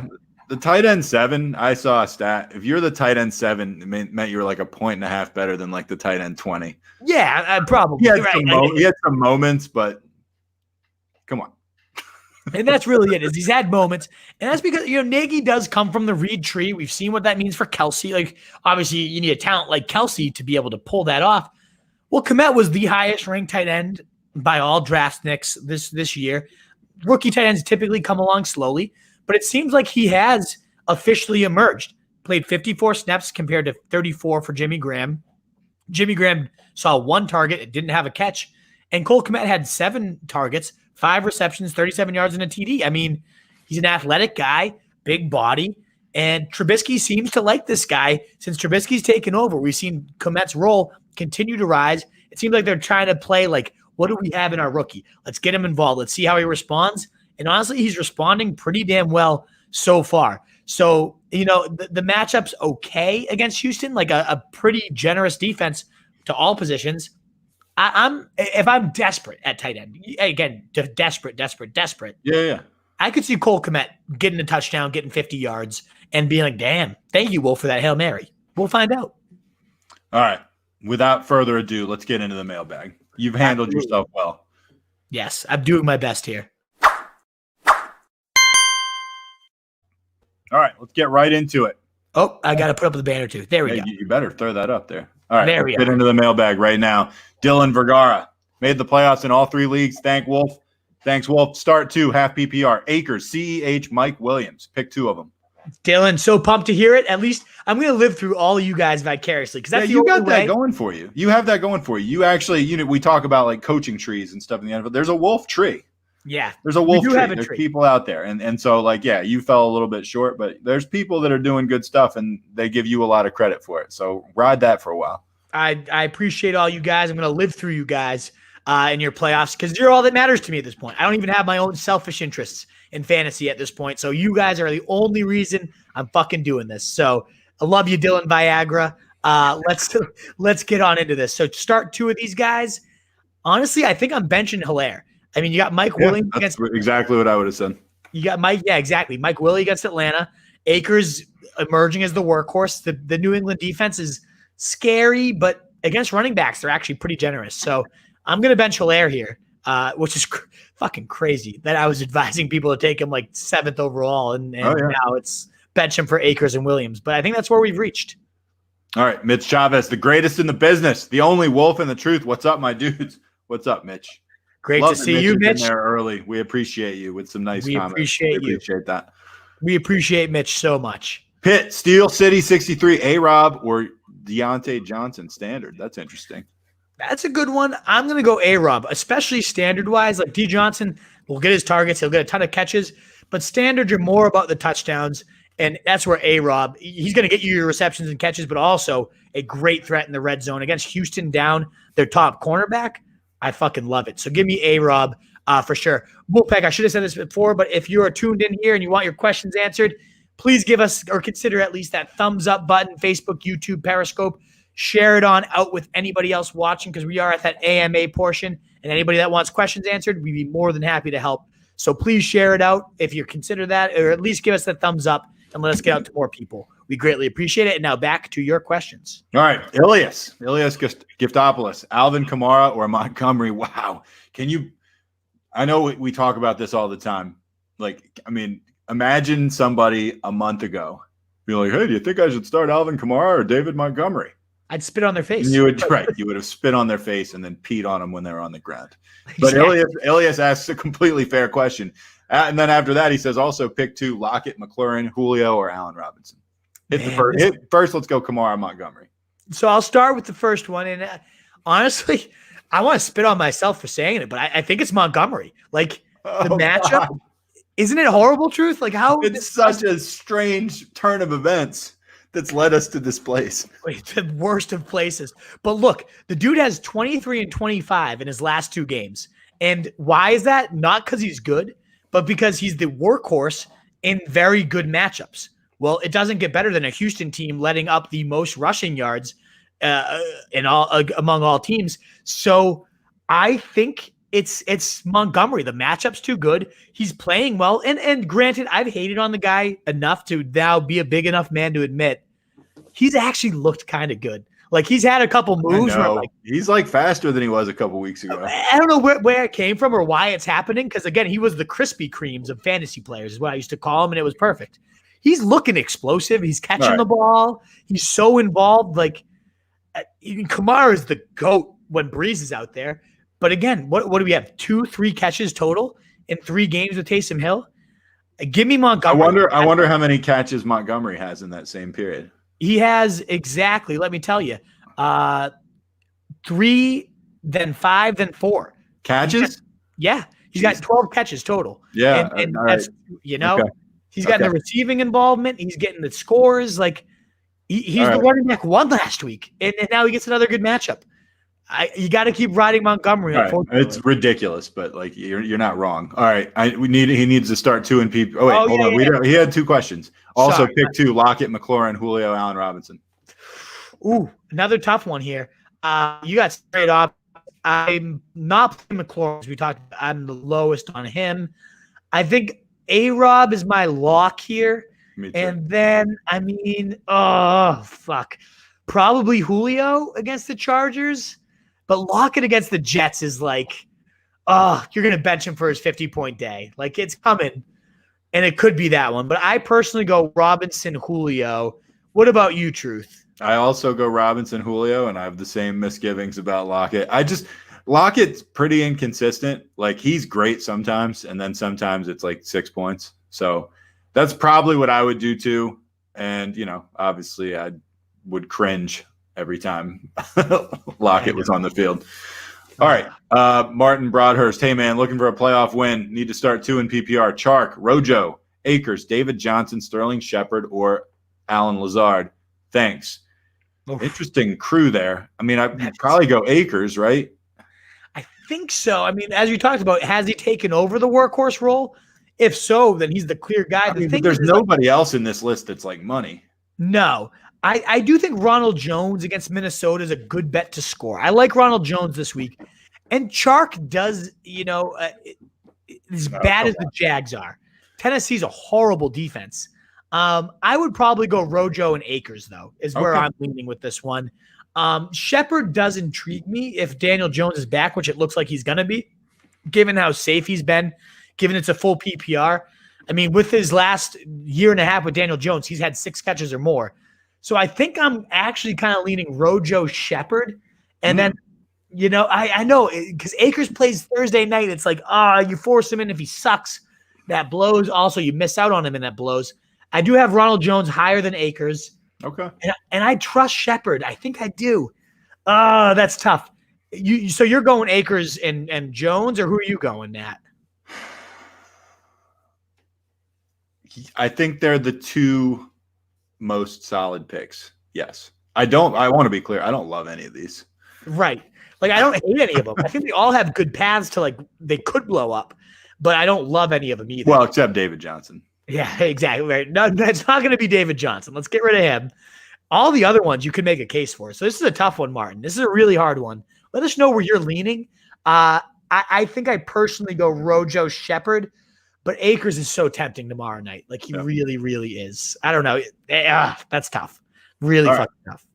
The tight end 7, I saw a stat. If you're the tight end 7, it meant you were like a 1.5 better than like the tight end 20. Yeah, probably. He had some moments, but come on. And that's really it. Is he's had moments, and that's because Nagy does come from the Reed tree. We've seen what that means for Kelsey. Like, obviously, you need a talent like Kelsey to be able to pull that off. Well, Kmet was the highest ranked tight end by all DraftNix this year. Rookie tight ends typically come along slowly, but it seems like he has officially emerged. Played 54 snaps compared to 34 for Jimmy Graham. Jimmy Graham saw 1 target. It didn't have a catch. And Cole Kmet had 7 targets, 5 receptions, 37 yards, and a TD. I mean, he's an athletic guy, big body, and Trubisky seems to like this guy. Since Trubisky's taken over, we've seen Kmet's role continue to rise. It seems like they're trying to play like, what do we have in our rookie? Let's get him involved. Let's see how he responds. And honestly, he's responding pretty damn well so far. So, the matchup's okay against Houston, like a pretty generous defense to all positions. If I'm desperate at tight end, again, desperate. Yeah. I could see Cole Kmet getting a touchdown, getting 50 yards, and being like, damn, thank you, Wolf, for that Hail Mary. We'll find out. All right. without further ado, let's get into the mailbag. You've handled yourself well. Yes, I'm doing my best here. All right, let's get right into it. Oh, I got to put up the banner too. There we go. You better throw that up there. All right, there we let's get into the mailbag right now. Dylan Vergara made the playoffs in all 3 leagues. Thanks, Wolf. Start 2, half PPR. Akers, CEH, Mike Williams. Pick 2 of them. Dylan, so pumped to hear it. At least I'm going to live through all of you guys vicariously because that's you got that going for you. You have that going for you. You actually, we talk about like coaching trees and stuff in the NFL. There's a wolf tree. Yeah, there's a wolf tree. There's people out there, and so like you fell a little bit short, but there's people that are doing good stuff, and they give you a lot of credit for it. So ride that for a while. I appreciate all you guys. I'm going to live through you guys in your playoffs because you're all that matters to me at this point. I don't even have my own selfish interests in fantasy at this point. So you guys are the only reason I'm fucking doing this. So I love you, Dylan Viagra. Let's get on into this. So to start 2 of these guys, honestly, I think I'm benching Hilaire. I mean, you got Mike Williams against exactly what I would have said. You got Mike, exactly. Mike Willie against Atlanta. Akers emerging as the workhorse. The New England defense is scary, but against running backs, they're actually pretty generous. So I'm going to bench Hilaire here, which is fucking crazy that I was advising people to take him like 7th overall, and now it's bench him for Akers and Williams. But I think that's where we've reached. All right, Mitch Chavez, the greatest in the business, the only wolf in the truth. What's up, my dudes? What's up, Mitch? Great to see you, Mitch. There early. We appreciate you with some nice comments. We appreciate that. We appreciate Mitch so much. Pitt, Steel City 63, A-Rob or Deontay Johnson standard. That's interesting. That's a good one. I'm going to go A-Rob, especially standard-wise. Like D. Johnson will get his targets. He'll get a ton of catches. But standard, you're more about the touchdowns. And that's where A-Rob, he's going to get you your receptions and catches, but also a great threat in the red zone. Against Houston down their top cornerback, I fucking love it. So give me A-Rob for sure. Wolfpack, I should have said this before, but if you are tuned in here and you want your questions answered, please give us or consider at least that thumbs up button, Facebook, YouTube, Periscope. Share it on out with anybody else watching because we are at that AMA portion. And anybody that wants questions answered, we'd be more than happy to help. So please share it out if you consider that, or at least give us that thumbs up and let us get out to more people. We greatly appreciate it. And now back to your questions. All right. Ilias Giftopoulos, Alvin Kamara or Montgomery. Wow. I know we talk about this all the time. Imagine somebody a month ago be like, hey, do you think I should start Alvin Kamara or David Montgomery? I'd spit on their face. And you would have spit on their face and then peed on them when they were on the ground. But exactly. Ilias asks a completely fair question. And then after that, he says also pick 2, Lockett, McLaurin, Julio, or Allen Robinson. First, let's go Kamara, Montgomery. So I'll start with the first one. And honestly, I want to spit on myself for saying it, but I think it's Montgomery. The matchup, isn't it horrible, Truth? It's such a strange turn of events that's led us to this place. The worst of places. But look, the dude has 23 and 25 in his last 2 games. And why is that? Not because he's good, but because he's the workhorse in very good matchups. Well, it doesn't get better than a Houston team letting up the most rushing yards among all teams. So I think it's Montgomery. The matchup's too good. He's playing well. And granted, I've hated on the guy enough to now be a big enough man to admit he's actually looked kind of good. He's had a couple moves where he's faster than he was a couple weeks ago. I don't know where it came from or why it's happening. Because again, he was the Krispy Kremes of fantasy players is what I used to call him. And it was perfect. He's looking explosive. He's catching the ball. He's so involved. Kamara is the GOAT when Brees is out there. But again, what do we have? 2-3 catches total in 3 games with Taysom Hill? Give me Montgomery. I wonder how many catches Montgomery has in that same period. He has exactly, let me tell you, 3, then 5, then 4. Catches? He's got 12 catches total. Yeah. And that's, he's got the receiving involvement. He's getting the scores. He's the running back 1 last week. And now he gets another good matchup. You got to keep riding Montgomery. Right. It's ridiculous, but you're not wrong. All right, he needs to start 2 in PP. Oh wait, hold on. He had 2 questions. Also, pick 2: Lockett, McLaurin, Julio, Allen Robinson. Ooh, another tough one here. You got straight up. I'm not playing McLaurin. As we talked about, I'm the lowest on him. I think A-Rob is my lock here. Me too. And then probably Julio against the Chargers, but Lockett against the Jets is like, oh, you're going to bench him for his 50-point day. Like, it's coming, and it could be that one. But I personally go Robinson, Julio. What about you, Truth? I also go Robinson, Julio, and I have the same misgivings about Lockett. Lockett's pretty inconsistent. Like, he's great sometimes, and then sometimes it's like 6 points. So that's probably what I would do too. And, obviously I would cringe every time Lockett was on the field. All right. Martin Broadhurst. Hey, man, looking for a playoff win. Need to start 2 in PPR. Chark, Rojo, Akers, David Johnson, Sterling Shepard, or Alan Lazard. Thanks. Oof. Interesting crew there. I mean, I'd probably go Akers, right? I think so. I mean, as you talked about, has he taken over the workhorse role? If so, then he's the clear guy. But there's nobody else in this list that's like money. No. I do think Ronald Jones against Minnesota is a good bet to score. I like Ronald Jones this week. And Chark does, as bad as the Jags are. Tennessee's a horrible defense. I would probably go Rojo and Akers, though, is where I'm leaning with this one. Shepard does intrigue me if Daniel Jones is back, which it looks like he's going to be, given how safe he's been, given it's a full PPR. I mean, with his last year and a half with Daniel Jones, he's had 6 catches or more. So I think I'm actually kind of leaning Rojo Shepard. And then, I know because Akers plays Thursday night. It's like, you force him in if he sucks. That blows. Also, you miss out on him and that blows. I do have Ronald Jones higher than Akers. Okay. And I trust Shepard. I think I do. That's tough. So you're going Akers and Jones, or who are you going, Nat? I think they're the 2 most solid picks. Yes. I want to be clear. I don't love any of these. Right. Like, I don't hate any of them. I think they all have good paths to, like, they could blow up, but I don't love any of them either. Well, except David Johnson. Yeah, exactly. Right. No, that's not going to be David Johnson. Let's get rid of him. All the other ones you could make a case for. So this is a tough one, Martin. This is a really hard one. Let us know where you're leaning. I think I personally go Rojo Shepard, but Akers is so tempting tomorrow night. Like, he really, really is. I don't know. That's tough. Really fucking tough.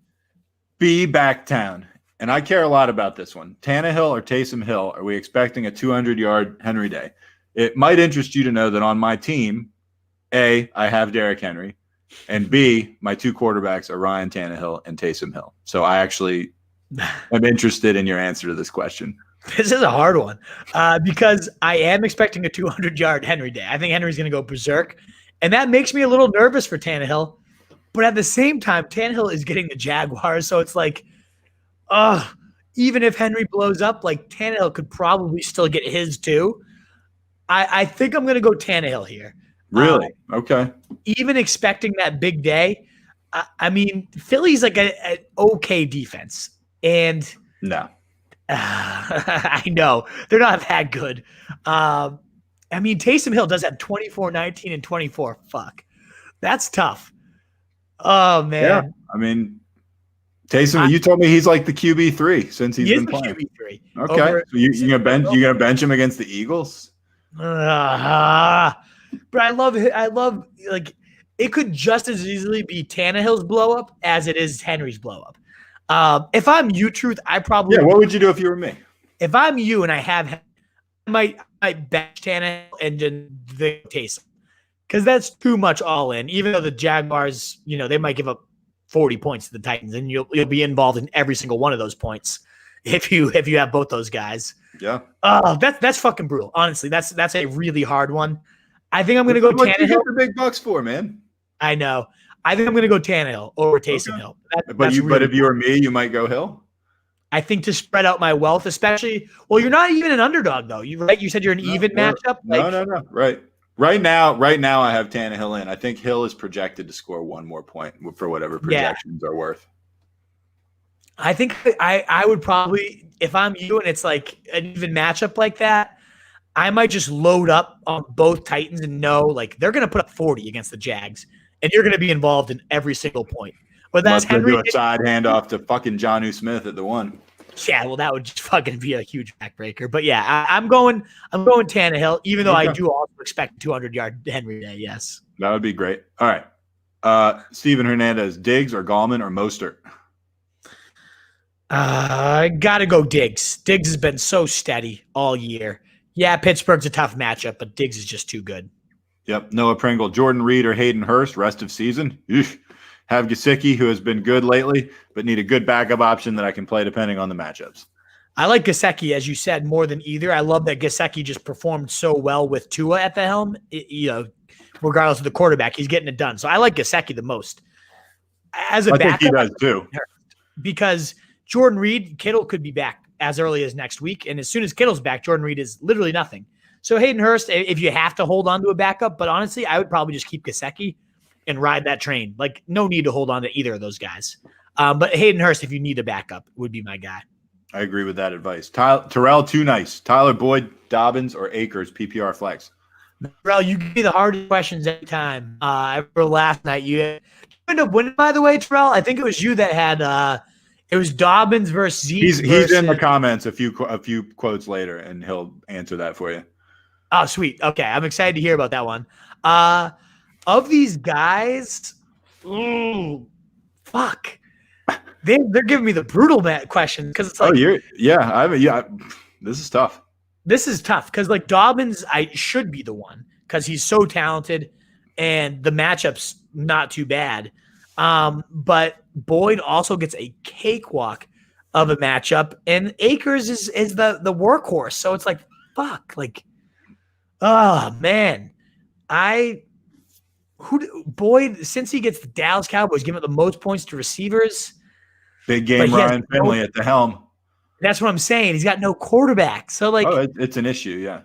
Be Backtown. And I care a lot about this one. Tannehill or Taysom Hill, are we expecting a 200-yard Henry day? It might interest you to know that on my team, A, I have Derrick Henry, and B, my 2 quarterbacks are Ryan Tannehill and Taysom Hill. So I actually am interested in your answer to this question. This is a hard one because I am expecting a 200-yard Henry day. I think Henry's going to go berserk, and that makes me a little nervous for Tannehill. But at the same time, Tannehill is getting the Jaguars, so it's like, even if Henry blows up, like, Tannehill could probably still get his too. I think I'm going to go Tannehill here. Really? Okay. Even expecting that big day. I mean, Philly's like an okay defense. And no. I know. They're not that good. I mean, Taysom Hill does have 24, 19, and 24. Fuck. That's tough. Oh, man. Yeah. I mean, Taysom, you told me he's like the QB3 since he's been playing. QB3. Okay. So you gonna bench him against the Eagles? But I love like, it could just as easily be Tannehill's blow up as it is Henry's blow up. If I'm you, Truth, I probably what would you do if you were me? If I'm you and I have, I might bench Tannehill and then the Taysom, because that's too much all in. Even though the Jaguars, they might give up 40 points to the Titans, and you'll be involved in every single one of those points if you have both those guys. Yeah. That's fucking brutal. Honestly, that's a really hard one. I think I'm going to go Tannehill. What you get the big bucks for, man? I know. I think I'm going to go Tannehill over Taysom Hill. But if you were me, you might go Hill? I think to spread out my wealth, especially. Well, you're not even an underdog, though. You said you're an even matchup. No. Right. Right now, I have Tannehill in. I think Hill is projected to score 1 more point for whatever projections are worth. I think I would probably, if I'm you and it's like an even matchup like that, I might just load up on both Titans and know, like, they're going to put up 40 against the Jags, and you're going to be involved in every single point. But that's Henry. Do a side handoff to fucking Jonnu Smith at the 1. Yeah, well, that would just fucking be a huge backbreaker. But yeah, I'm going Tannehill, even though I do also expect 200-yard Henry day. Yes, that would be great. All right, Steven Hernandez, Diggs or Gallman or Mostert? I got to go Diggs. Diggs has been so steady all year. Yeah, Pittsburgh's a tough matchup, but Diggs is just too good. Yep. Noah Pringle, Jordan Reed, or Hayden Hurst, rest of season. Eesh. Have Gesicki, who has been good lately, but need a good backup option that I can play depending on the matchups. I like Gesicki, as you said, more than either. I love that Gesicki just performed so well with Tua at the helm. Regardless of the quarterback, he's getting it done. So I like Gesicki the most. As a backup, think he does too. Because Jordan Reed, Kittle could be back as early as next week. And as soon as Kittle's back, Jordan Reed is literally nothing. So Hayden Hurst, if you have to hold on to a backup, but honestly, I would probably just keep Gesicki and ride that train. Like, no need to hold on to either of those guys. But Hayden Hurst, if you need a backup, would be my guy. I agree with that advice. Terrell, too nice. Tyler Boyd, Dobbins, or Akers, PPR flex. Terrell, you give me the hardest questions every time. I remember last night you ended up winning, by the way, Terrell. I think it was you that had it was Dobbins versus Zeke. He's in the comments a few quotes later, and he'll answer that for you. Oh, sweet. Okay, I'm excited to hear about that one. Of these guys, fuck. They're giving me the brutal question because it's like, this is tough. This is tough because like Dobbins, I should be the one because he's so talented and the matchup's not too bad. But Boyd also gets a cakewalk of a matchup, and Akers is the workhorse. So it's like, fuck, like, oh man, Boyd, since he gets the Dallas Cowboys, giving up the most points to receivers. Big game Ryan Finley at the helm. That's what I'm saying. He's got no quarterback. So, like, it's an issue, yeah.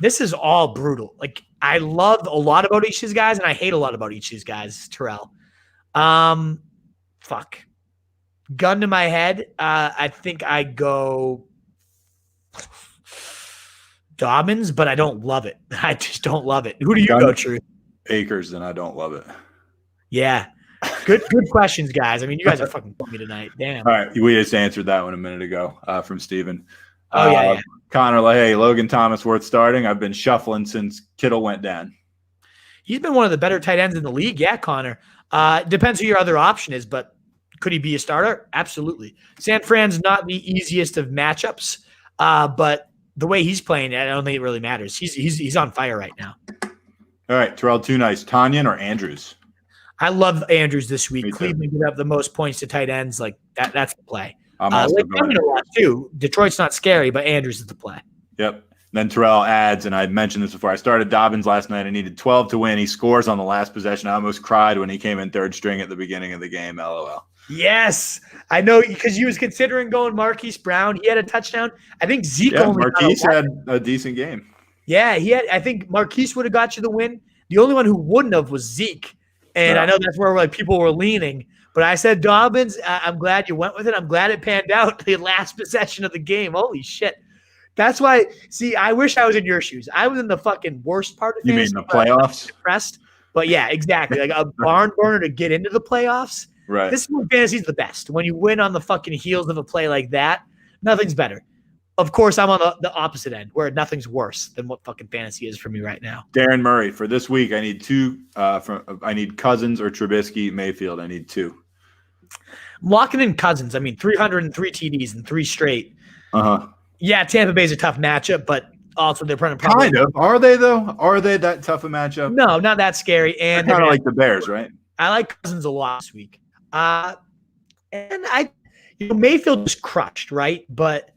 This is all brutal. Like, I love a lot about each of these guys, and I hate a lot about each of these guys, Terrell. Fuck. Gun to my head, I think I go Dobbins, but I don't love it. I just don't love it. Who do you go, Truth? Akers, and I don't love it. Yeah. Good questions, guys. I mean, you guys are fucking pulling me tonight. Damn. All right. We just answered that one a minute ago from Steven. Yeah. Connor, hey, Logan Thomas worth starting. I've been shuffling since Kittle went down. He's been one of the better tight ends in the league. Yeah, Connor. Depends who your other option is, but could he be a starter? Absolutely. San Fran's not the easiest of matchups, but the way he's playing, I don't think it really matters. He's on fire right now. All right, Terrell, too nice. Tanyan or Andrews? I love Andrews this week. Me too. Cleveland give up the most points to tight ends. Like that's the play. I'm also going a lot too. Detroit's not scary, but Andrews is the play. Yep. Then Terrell adds, and I mentioned this before. I started Dobbins last night. I needed 12 to win. He scores on the last possession. I almost cried when he came in third string at the beginning of the game. LOL. Yes, I know, because you was considering going Marquise Brown. He had a touchdown. I think Zeke only Marquise had a decent game. Yeah, I think Marquise would have got you the win. The only one who wouldn't have was Zeke. And I know that's where like people were leaning. But I said Dobbins, I'm glad you went with it. I'm glad it panned out the last possession of the game. Holy shit. That's why, see, I wish I was in your shoes. I was in the fucking worst part of fantasy. You mean the playoffs? Depressed. But yeah, exactly. Like a barn burner to get into the playoffs. Right. This is when fantasy's the best. When you win on the fucking heels of a play like that, nothing's better. Of course, I'm on the opposite end where nothing's worse than what fucking fantasy is for me right now. Darren Murray, for this week, I need two. I need Cousins or Trubisky, Mayfield. I need two. I'm locking in Cousins. I mean, 303 TDs and 3 straight. Uh-huh. Yeah, Tampa Bay's a tough matchup, but also they're probably kind of. Are they though? Are they that tough a matchup? No, not that scary. And kind of like the Bears, right? I like Cousins a lot this week. And Mayfield was crushed, right? But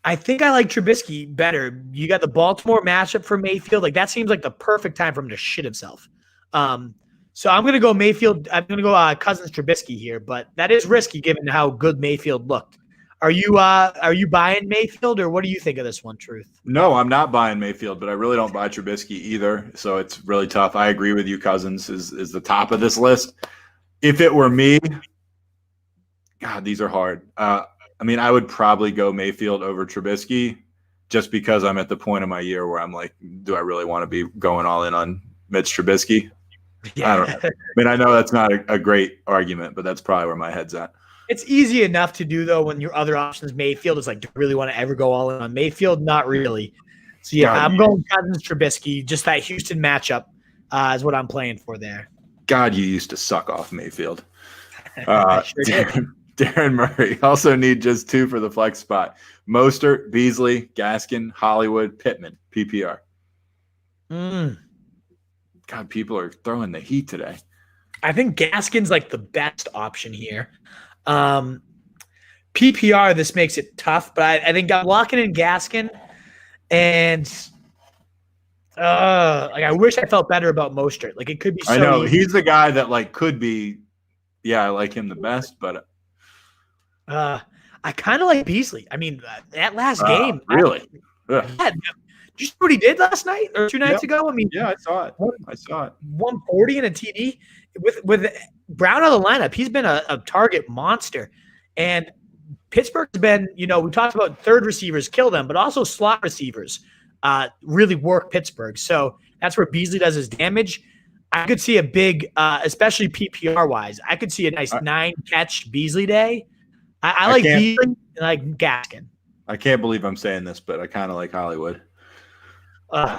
I think I like Trubisky better. You got the Baltimore matchup for Mayfield. Like that seems like the perfect time for him to shit himself. So I'm going to go Mayfield. I'm going to go Cousins Trubisky here, but that is risky given how good Mayfield looked. Are you buying Mayfield, or what do you think of this one, Truth? No, I'm not buying Mayfield, but I really don't buy Trubisky either. So it's really tough. I agree with you. Cousins is the top of this list. If it were me, God, these are hard. I mean, I would probably go Mayfield over Trubisky just because I'm at the point of my year where I'm like, do I really want to be going all in on Mitch Trubisky? Yeah. I don't know. I mean, I know that's not a great argument, but that's probably where my head's at. It's easy enough to do, though, when your other options, Mayfield, is like, do you really want to ever go all in on Mayfield? Not really. So, yeah, I'm going Cousins Trubisky. Just that Houston matchup is what I'm playing for there. God, you used to suck off Mayfield. Darren Darren Murray. Also need just 2 for the flex spot. Mostert, Beasley, Gaskin, Hollywood, Pittman, PPR. God, people are throwing the heat today. I think Gaskin's like the best option here. PPR, this makes it tough, but I think I'm locking in Gaskin, and like I wish I felt better about Mostert. Like it could be. So I know easy. he's the guy that like could be. Yeah, I like him the best, but I kind of like Beasley. I mean, that last game, really. Did you see what he did last night or 2 nights ago? I mean, yeah, I saw it. 140 and a TD with Brown on the lineup. He's been a target monster, and Pittsburgh's been, we talked about third receivers kill them, but also slot receivers really work Pittsburgh. So that's where Beasley does his damage. I could see a big, especially PPR wise, I could see a nice 9-catch Beasley day. I like Beasley and like Gaskin. I can't believe I'm saying this, but I kind of like Hollywood.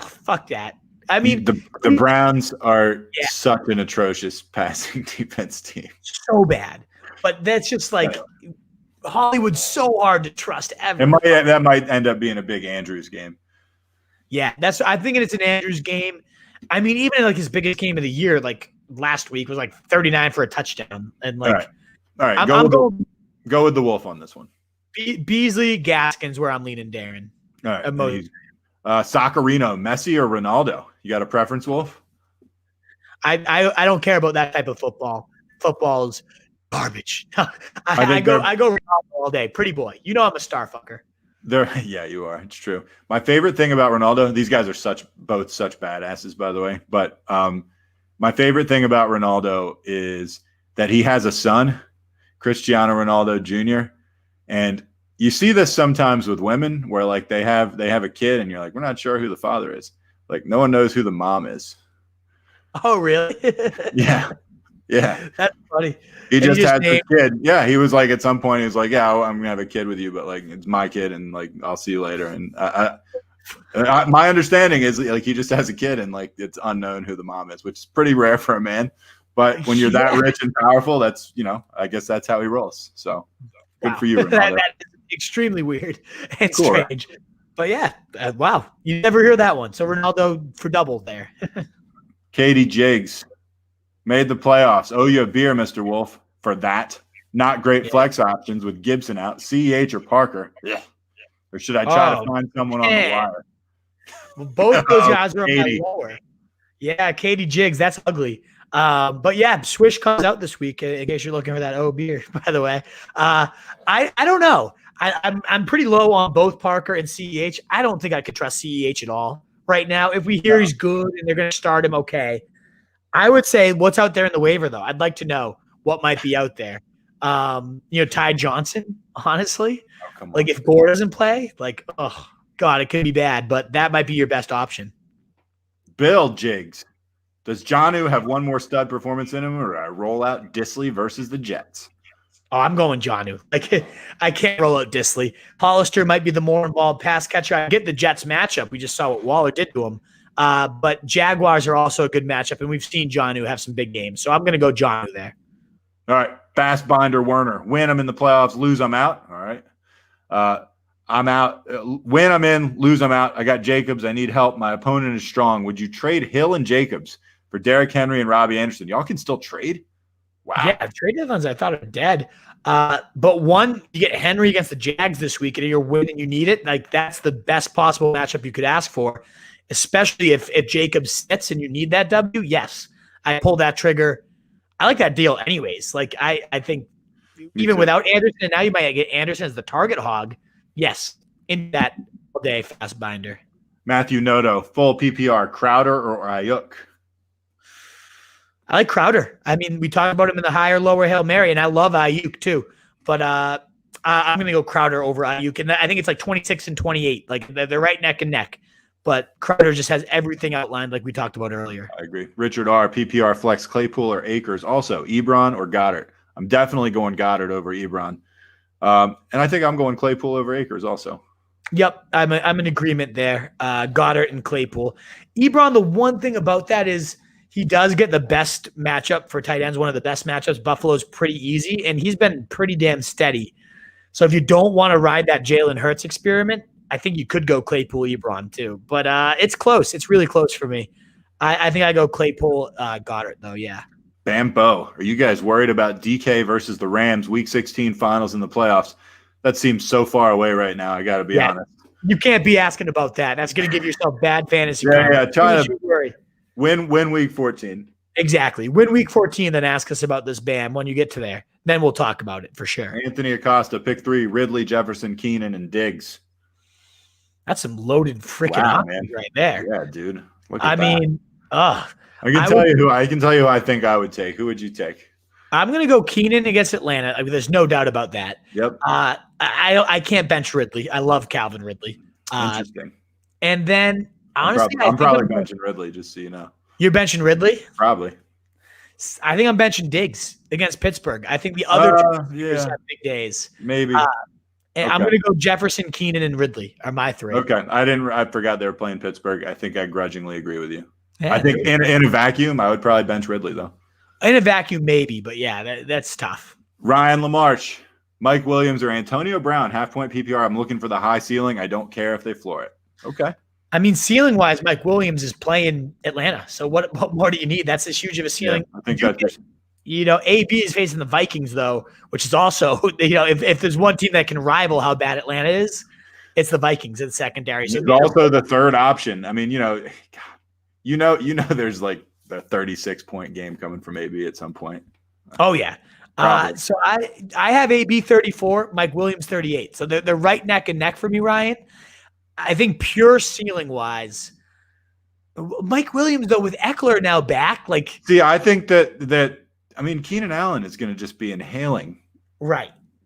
Fuck that. I mean, the Browns are such an atrocious passing defense team. So bad. But that's just like Hollywood's so hard to trust ever. That might end up being a big Andrews game. Yeah, I'm thinking it's an Andrews game. I mean, even in like his biggest game of the year, like last week, was like 39 for a touchdown. And like, all right, go with the Wolf on this one. Beasley, Gaskin's where I'm leaning, Darren. All right. Soccerino, Messi or Ronaldo? You got a preference, Wolf? I don't care about that type of football. Football's garbage. I go Ronaldo all day. Pretty boy. I'm a star fucker. Yeah, you are. It's true. My favorite thing about Ronaldo, these guys are both such badasses, by the way. But my favorite thing about Ronaldo is that he has a son, Cristiano Ronaldo Jr. And you see this sometimes with women where like they have a kid and you're like, we're not sure who the father is. Like no one knows who the mom is. Oh, really? Yeah. That's funny. He just had the kid. Yeah, he was like at some point he was like, yeah, I'm gonna have a kid with you, but like it's my kid and like I'll see you later. And my understanding is like he just has a kid and like it's unknown who the mom is, which is pretty rare for a man. But when you're that rich and powerful, that's I guess that's how he rolls. So good for you, Ronaldo. that is extremely weird and strange. But yeah, wow, you never hear that one. So Ronaldo for double there. Katie Jiggs made the playoffs. Oh, you a beer, Mr. Wolf, for that. Not great flex options with Gibson out. CEH or Parker? Yeah. Or should I try to find someone on the wire? Well, both of those guys are on my lower. Yeah, Katie Jiggs, that's ugly. But yeah, Swish comes out this week in case you're looking for that beer, by the way. I don't know. I'm pretty low on both Parker and CEH. I don't think I could trust CEH at all right now. If we hear he's good and they're going to start him, okay. I would say what's out there in the waiver, though. I'd like to know what might be out there. Todd Johnson, honestly. Like if Gore doesn't play, like, oh, God, it could be bad. But that might be your best option. Bill Jiggs. Does Jonnu have one more stud performance in him or I roll out Disley versus the Jets? Oh, I'm going Jonnu. Like I can't roll out Disley. Hollister might be the more involved pass catcher. I get the Jets matchup. We just saw what Waller did to him. But Jaguars are also a good matchup, and we've seen Jonnu have some big games. So I'm going to go Jonnu there. All right. Fast binder Werner. Win I'm in the playoffs, lose I'm out. All right. I'm out. Win I'm in, lose I'm out. I got Jacobs. I need help. My opponent is strong. Would you trade Hill and Jacobs for Derrick Henry and Robbie Anderson? Y'all can still trade? Wow. Yeah, trade deadlines I thought are dead. But one, you get Henry against the Jags this week, and you're winning, you need it. Like that's the best possible matchup you could ask for, especially if Jacobs sits and you need that W. Yes, I pull that trigger. I like that deal anyways. Like I think even without Anderson, and now you might get Anderson as the target hog. Yes, in that all day fast binder. Matthew Noto, full PPR, Crowder or Ayuk? I like Crowder. I mean, we talked about him in the higher, lower Hail Mary, and I love Ayuk too. But I'm going to go Crowder over Ayuk. And I think it's like 26 and 28. Like they're right neck and neck. But Crowder just has everything outlined like we talked about earlier. I agree. Richard R., PPR flex, Claypool or Akers. Also, Ebron or Goddard. I'm definitely going Goddard over Ebron. And I think I'm going Claypool over Akers also. Yep, I'm in agreement there. Goddard and Claypool. Ebron, the one thing about that is He does get the best matchup for tight ends, one of the best matchups. Buffalo's pretty easy, and he's been pretty damn steady. So if you don't want to ride that Jalen Hurts experiment, I think you could go Claypool Ebron too. But it's close. It's really close for me. I think I go Claypool Goddard, though, yeah. Bambo, are you guys worried about DK versus the Rams, Week 16 finals in the playoffs? That seems so far away right now, I got to be honest. You can't be asking about that. That's going to give yourself bad fantasy. Yeah, try to win Week 14. Exactly. Win Week 14, then ask us about this Bam when you get to there. Then we'll talk about it for sure. Anthony Acosta, pick 3, Ridley, Jefferson, Keenan, and Diggs. That's some loaded freaking options right there. Yeah, dude. Look at that. I can tell you who I think I would take. Who would you take? I'm going to go Keenan against Atlanta. I mean, there's no doubt about that. Yep. I can't bench Ridley. I love Calvin Ridley. Interesting. And then honestly, I'm probably benching Ridley, just so you know. You're benching Ridley? Probably. I think I'm benching Diggs against Pittsburgh. I think the other two have big days. Maybe. And I'm going to go Jefferson, Keenan, and Ridley are my 3. Okay. I forgot they were playing Pittsburgh. I think I grudgingly agree with you. Yeah, I think in a vacuum, I would probably bench Ridley, though. In a vacuum, maybe. But, yeah, that's tough. Ryan LaMarche, Mike Williams, or Antonio Brown, half-point PPR. I'm looking for the high ceiling. I don't care if they floor it. Okay. I mean, ceiling-wise, Mike Williams is playing Atlanta. So what more do you need? That's as huge of a ceiling. Yeah, I think that's AB is facing the Vikings, though, which is also, if there's one team that can rival how bad Atlanta is, it's the Vikings in the secondary. So it's also the third option. I mean, there's like the 36-point game coming from AB at some point. Oh, yeah. So I have AB 34, Mike Williams 38. So they're right neck and neck for me, Ryan. I think pure ceiling-wise, Mike Williams, though, with Eckler now back, I think that Keenan Allen is going to just be inhaling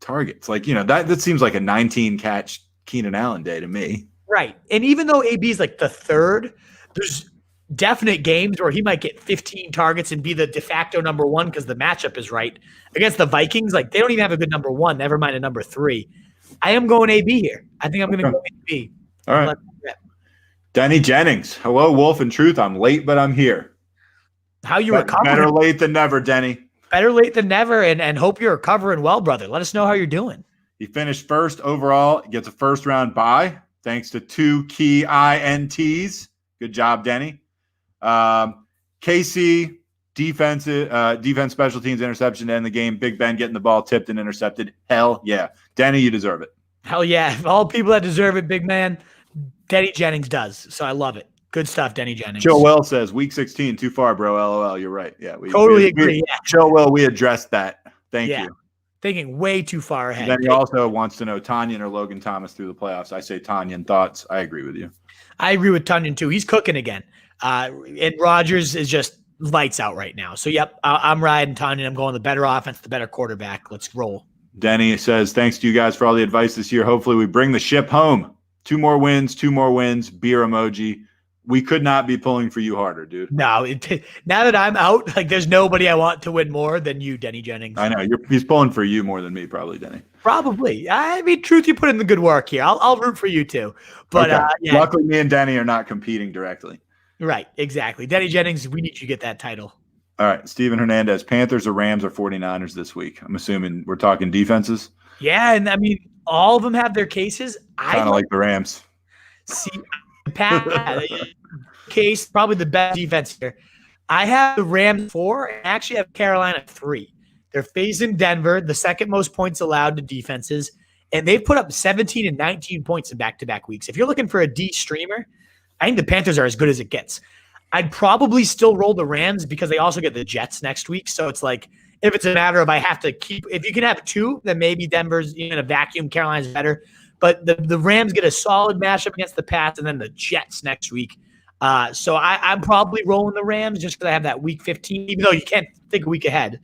targets. That seems like a 19-catch Keenan Allen day to me. Right. And even though AB is like the third, there's definite games where he might get 15 targets and be the de facto number 1 because the matchup is right. Against the Vikings, they don't even have a good number 1, never mind a number 3. I am going AB here. I think I'm going to go AB. All right. Denny Jennings. Hello, Wolf and Truth. I'm late, but I'm here. How you recovering? Better late than never, Denny. Better late than never, and hope you're recovering well, brother. Let us know how you're doing. He finished first overall. He gets a first-round bye thanks to 2 key INTs. Good job, Denny. KC, defense, special teams, interception to end the game. Big Ben getting the ball tipped and intercepted. Hell yeah. Denny, you deserve it. Hell yeah. All people that deserve it, big man, Denny Jennings does. So I love it. Good stuff, Denny Jennings. Chill Will says, Week 16, too far, bro. LOL. You're right. Yeah, we totally agree. Yeah. Chill Will, we addressed that. Thank you. Thinking way too far ahead. Then he also wants to know Tanyan or Logan Thomas through the playoffs. I say Tanyan. Thoughts? I agree with you. I agree with Tanyan, too. He's cooking again. And Rodgers is just lights out right now. So, yep, I'm riding Tanyan. I'm going the better offense, the better quarterback. Let's roll. Denny says, thanks to you guys for all the advice this year. Hopefully we bring the ship home. 2 more wins, beer emoji. We could not be pulling for you harder, dude. No, now that I'm out, there's nobody I want to win more than you, Denny Jennings. I know. He's pulling for you more than me, probably, Denny. Probably. I mean, truth, you put in the good work here. I'll root for you, too. But okay. Luckily, me and Denny are not competing directly. Right, exactly. Denny Jennings, we need you to get that title. All right, Steven Hernandez, Panthers or Rams or 49ers this week? I'm assuming we're talking defenses. Yeah, and I mean, all of them have their cases. Kind of like the Rams. See, case, probably the best defense here. I have the Rams 4 and actually have Carolina 3. They're facing Denver, the second most points allowed to defenses, and they've put up 17 and 19 points in back-to-back weeks. If you're looking for a D streamer, I think the Panthers are as good as it gets. I'd probably still roll the Rams because they also get the Jets next week. So it's like, if it's a matter of I have to keep – if you can have 2, then maybe Denver's in a vacuum. Carolina's better. But the Rams get a solid matchup against the Pats and then the Jets next week. So I'm probably rolling the Rams just because I have that week 15. Even though you can't think a week ahead,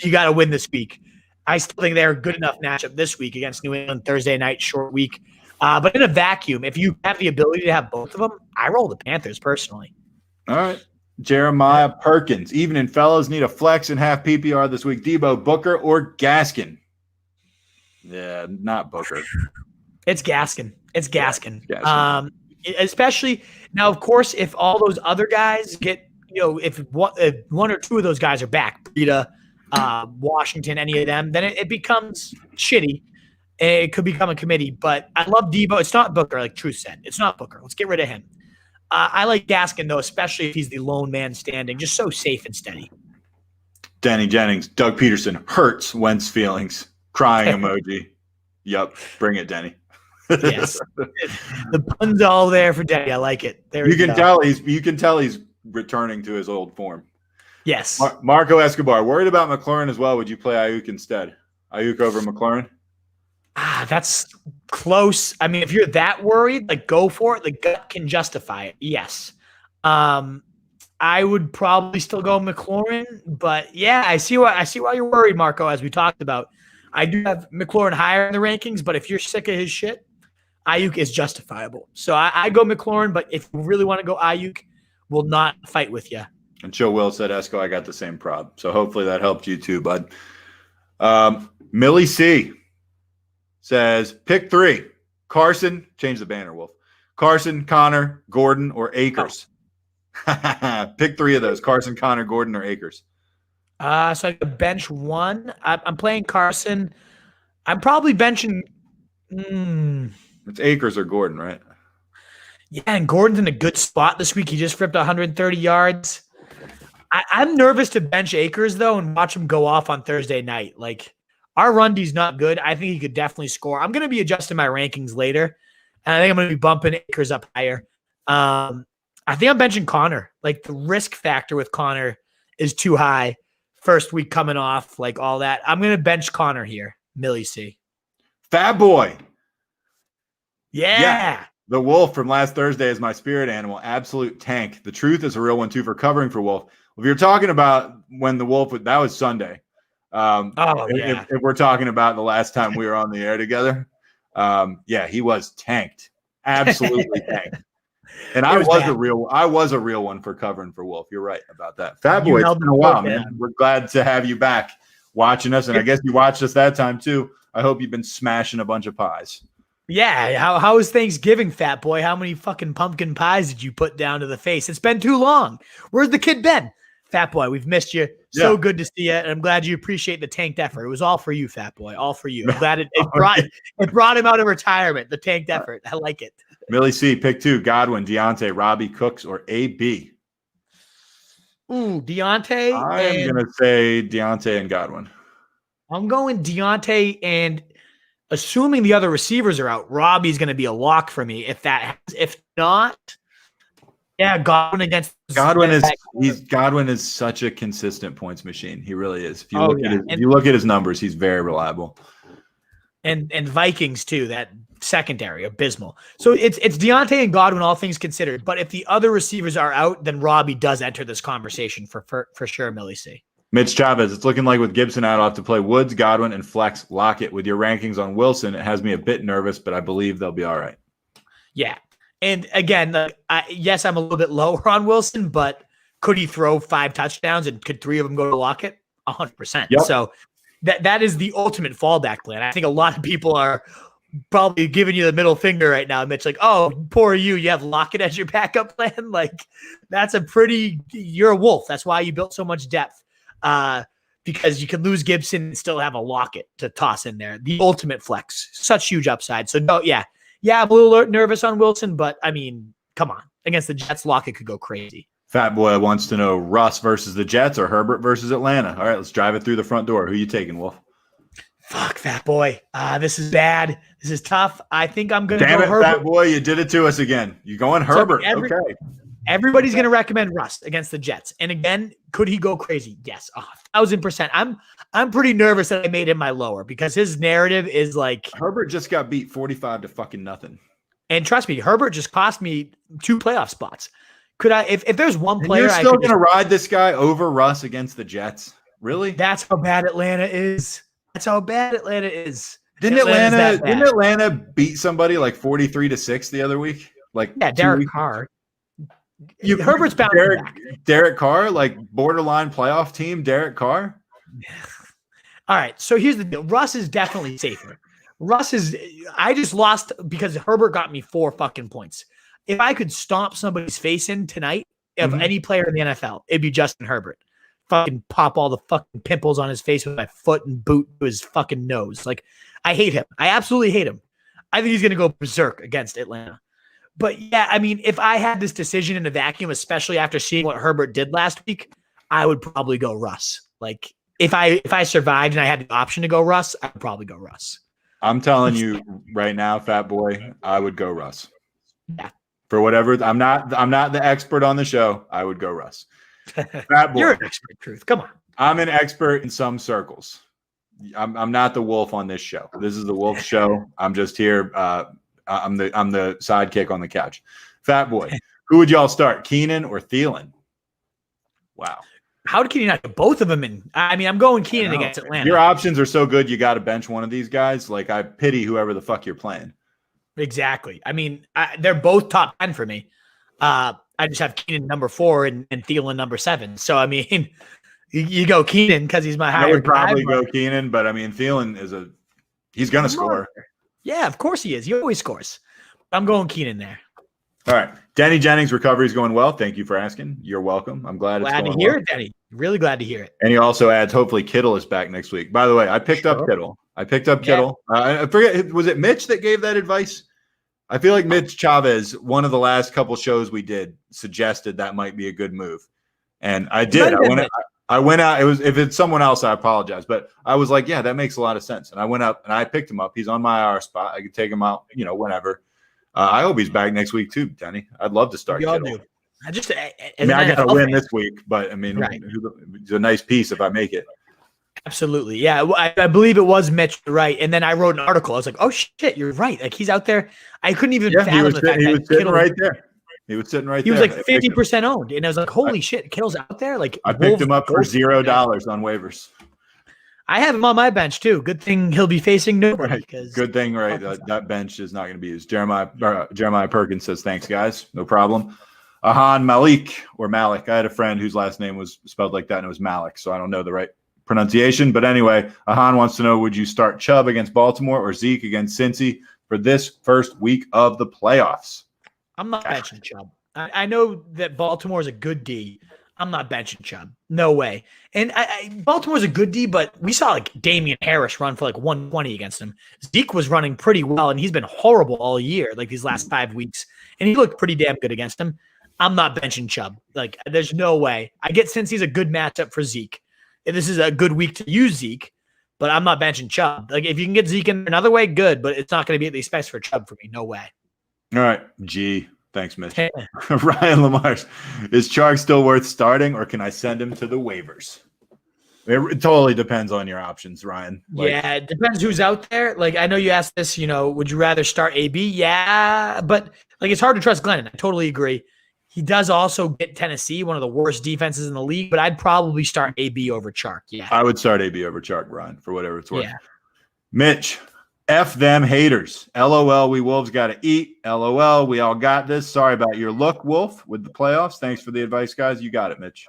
you got to win this week. I still think they're a good enough matchup this week against New England, Thursday night, short week. But in a vacuum, if you have the ability to have both of them, I roll the Panthers personally. All right. Jeremiah Perkins. Evening, fellas. Need a flex and half PPR this week. Debo, Booker, or Gaskin? Yeah, not Booker. It's Gaskin. Especially now, of course, if all those other guys get, if one or two of those guys are back, Breida, Washington, any of them, then it becomes shitty. It could become a committee. But I love Debo. It's not Booker, like Truth said. It's not Booker. Let's get rid of him. I like Gaskin, though, especially if he's the lone man standing. Just so safe and steady. Danny Jennings, Doug Peterson, hurts Wentz feelings. Crying emoji. Yep. Bring it, Denny. Yes. The pun's all there for Denny. I like it. You can tell he's returning to his old form. Yes. Marco Escobar, worried about McLaurin as well. Would you play Ayuk instead? Ayuk over McLaurin? That's close. I mean, if you're that worried, like go for it. The gut can justify it. Yes. I would probably still go McLaurin, but yeah, I see why you're worried, Marco, as we talked about. I do have McLaurin higher in the rankings, but if you're sick of his shit, Ayuk is justifiable. So I go McLaurin, but if you really want to go Ayuk, will not fight with you. And Joe Will said, Esco, I got the same prob. So hopefully that helped you too, bud. Millie C says, pick 3. Carson, change the banner, Wolf. Carson, Connor, Gordon, or Akers. Pick 3 of those. Carson, Connor, Gordon, or Akers. So I could bench 1. I'm playing Carson. I'm probably benching. It's Akers or Gordon, right? Yeah, and Gordon's in a good spot this week. He just ripped 130 yards. I'm nervous to bench Akers, though, and watch him go off on Thursday night. Like, our run D's not good. I think he could definitely score. I'm going to be adjusting my rankings later, and I think I'm going to be bumping Akers up higher. I think I'm benching Connor. Like, the risk factor with Connor is too high. First week coming off, like all that. I'm going to bench Connor here. Millie C. Fat Boy. Yeah. The Wolf from last Thursday is my spirit animal. Absolute tank. The Truth is a real one, too, for covering for Wolf. If you're talking about when the Wolf – that was Sunday. If we're talking about the last time we were on the air together, he was tanked. Absolutely tanked. And I was a real one for covering for Wolf. You're right about that. Fat Boy, it's been a while, man. We're glad to have you back watching us. And I guess you watched us that time too. I hope you've been smashing a bunch of pies. Yeah. How was Thanksgiving, Fat Boy? How many fucking pumpkin pies did you put down to the face? It's been too long. Where's the kid been? Fat Boy, we've missed you. So good to see you. And I'm glad you appreciate the tanked effort. It was all for you, Fat Boy. All for you. I'm glad it brought him out of retirement, the tanked effort. I like it. Millie C, pick 2, Godwin, Deontay, Robbie, Cooks, or AB. Ooh, Deontay. I'm going to say Deontay and Godwin. I'm going Deontay, and assuming the other receivers are out, Robbie's going to be a lock for me. If not, Godwin against Godwin is such a consistent points machine. He really is. If you look at his numbers, he's very reliable. And Vikings too, that secondary, abysmal. So it's Deontay and Godwin, all things considered. But if the other receivers are out, then Robbie does enter this conversation for sure, Millie C. Mitch Chavez, it's looking like with Gibson out, I'll have to play Woods, Godwin, and Flex Lockett. With your rankings on Wilson, it has me a bit nervous, but I believe they'll be all right. Yeah. And again, yes, I'm a little bit lower on Wilson, but could he throw 5 touchdowns and could 3 of them go to Lockett? 100%. Yep. So that is the ultimate fallback plan. I think a lot of people are probably giving you the middle finger right now, Mitch. Like, oh, poor you. You have Lockett as your backup plan. Like, you're a wolf. That's why you built so much depth. Because you can lose Gibson and still have a Lockett to toss in there. The ultimate flex. Such huge upside. So, no, yeah, I'm a little nervous on Wilson, but, I mean, come on. Against the Jets, Lockett could go crazy. Fat Boy wants to know Russ versus the Jets or Herbert versus Atlanta. All right, let's drive it through the front door. Who are you taking, Wolf? Fuck, Fat Boy. This is bad. This is tough. I think I'm going to go Herbert. Fat Boy, you did it to us again. You going Herbert. Okay. Everybody's going to recommend Russ against the Jets. And again, could he go crazy? Yes, 1,000%. I'm pretty nervous that I made him my lower because his narrative is like Herbert just got beat 45 to fucking nothing. And trust me, Herbert just cost me 2 playoff spots. Could I, if there's one player, you're still going to ride this guy over Russ against the Jets? Really? That's how bad Atlanta is. Didn't Atlanta beat somebody like 43-6 the other week? Like Derek Carr. Herbert's bound back. Derek Carr, like borderline playoff team. Derek Carr. All right. So here's the deal. Russ is definitely safer. I just lost because Herbert got me 4 fucking points. If I could stomp somebody's face in tonight, of any player in the NFL, it'd be Justin Herbert. Fucking pop all the fucking pimples on his face with my foot and boot to his fucking nose. Like, I hate him. I absolutely hate him. I think he's going to go berserk against Atlanta. But yeah, I mean, if I had this decision in a vacuum, especially after seeing what Herbert did last week, I would probably go Russ. Like, if I survived and I had the option to go Russ, I'd probably go Russ. I'm telling you right now, Fat Boy, I would go Russ. Yeah. For whatever, I'm not the expert on the show. I would go Russ. Fat Boy. You're an expert, Truth. Come on. I'm an expert in some circles. I'm not the wolf on this show. This is the wolf show. I'm just here. I'm the sidekick on the couch. Fat Boy. Who would y'all start, Keenan or Thielen? Wow. How did Keenan not get both of them in? I mean, I'm going Keenan against Atlanta. Your options are so good, you got to bench one of these guys. Like, I pity whoever the fuck you're playing. Exactly. I mean, they're both top 10 for me. I just have Keenan number 4 and Thielen number 7. So, I mean, you go Keenan because he's my higher. I would probably go Keenan, but I mean, Thielen he's going to score. Yeah, of course he is. He always scores. I'm going Keenan there. All right. Denny Jennings' recovery is going well. Thank you for asking. You're welcome. I'm glad it's going well. Glad to hear it, Denny. Really glad to hear it. And he also adds, hopefully Kittle is back next week. By the way, I picked up Kittle. I forget, was it Mitch that gave that advice? I feel like Mitch Chavez, one of the last couple shows we did, suggested that might be a good move. And I did. I went out. If it's someone else, I apologize. But I was like, yeah, that makes a lot of sense. And I went up and I picked him up. He's on my IR spot. I could take him out, whenever. I hope he's back next week too, Denny. I'd love to start Kittle. Do. I got to win this week, but I mean, it's a nice piece if I make it. Absolutely. Yeah. I believe it was Mitch, right? And then I wrote an article. I was like, oh shit, you're right. Like, he's out there. I couldn't even fathom the fact he that was sitting right there. He was sitting right there. He was like 50% owned. And I was like, holy shit, Kittle's out there. Like, I picked him up for $0 on waivers. I have him on my bench too. Good thing he'll be facing nobody. Right. Good thing, right? That bench is not going to be used. Jeremiah Perkins says, thanks, guys. No problem. Ahan Malik or Malik. I had a friend whose last name was spelled like that, and it was Malik, so I don't know the right pronunciation. But anyway, Ahan wants to know, would you start Chubb against Baltimore or Zeke against Cincy for this first week of the playoffs? I'm not benching Chubb. I know that Baltimore is a good D. I'm not benching Chubb. No way. And Baltimore's a good D, but we saw like Damian Harris run for like 120 against him. Zeke was running pretty well, and he's been horrible all year, like these last 5 weeks. And he looked pretty damn good against him. I'm not benching Chubb. Like, there's no way. I get Cincy's a good matchup for Zeke. This is a good week to use Zeke, but I'm not benching Chubb. Like, if you can get Zeke in another way, good, but it's not going to be at the expense for Chubb for me. No way. All right. G. Thanks, Mitch. Ryan Lamar's, is Chark still worth starting, or can I send him to the waivers? It totally depends on your options, Ryan. Yeah, it depends who's out there. Like, I know you asked this, would you rather start AB? Yeah, but like, it's hard to trust Glennon. I totally agree. He does also get Tennessee, one of the worst defenses in the league, but I'd probably start AB over Chark. Yeah, I would start AB over Chark, Ryan, for whatever it's worth. Yeah. Mitch, F them haters. LOL, we Wolves got to eat. LOL, we all got this. Sorry about your look, Wolf, with the playoffs. Thanks for the advice, guys. You got it, Mitch.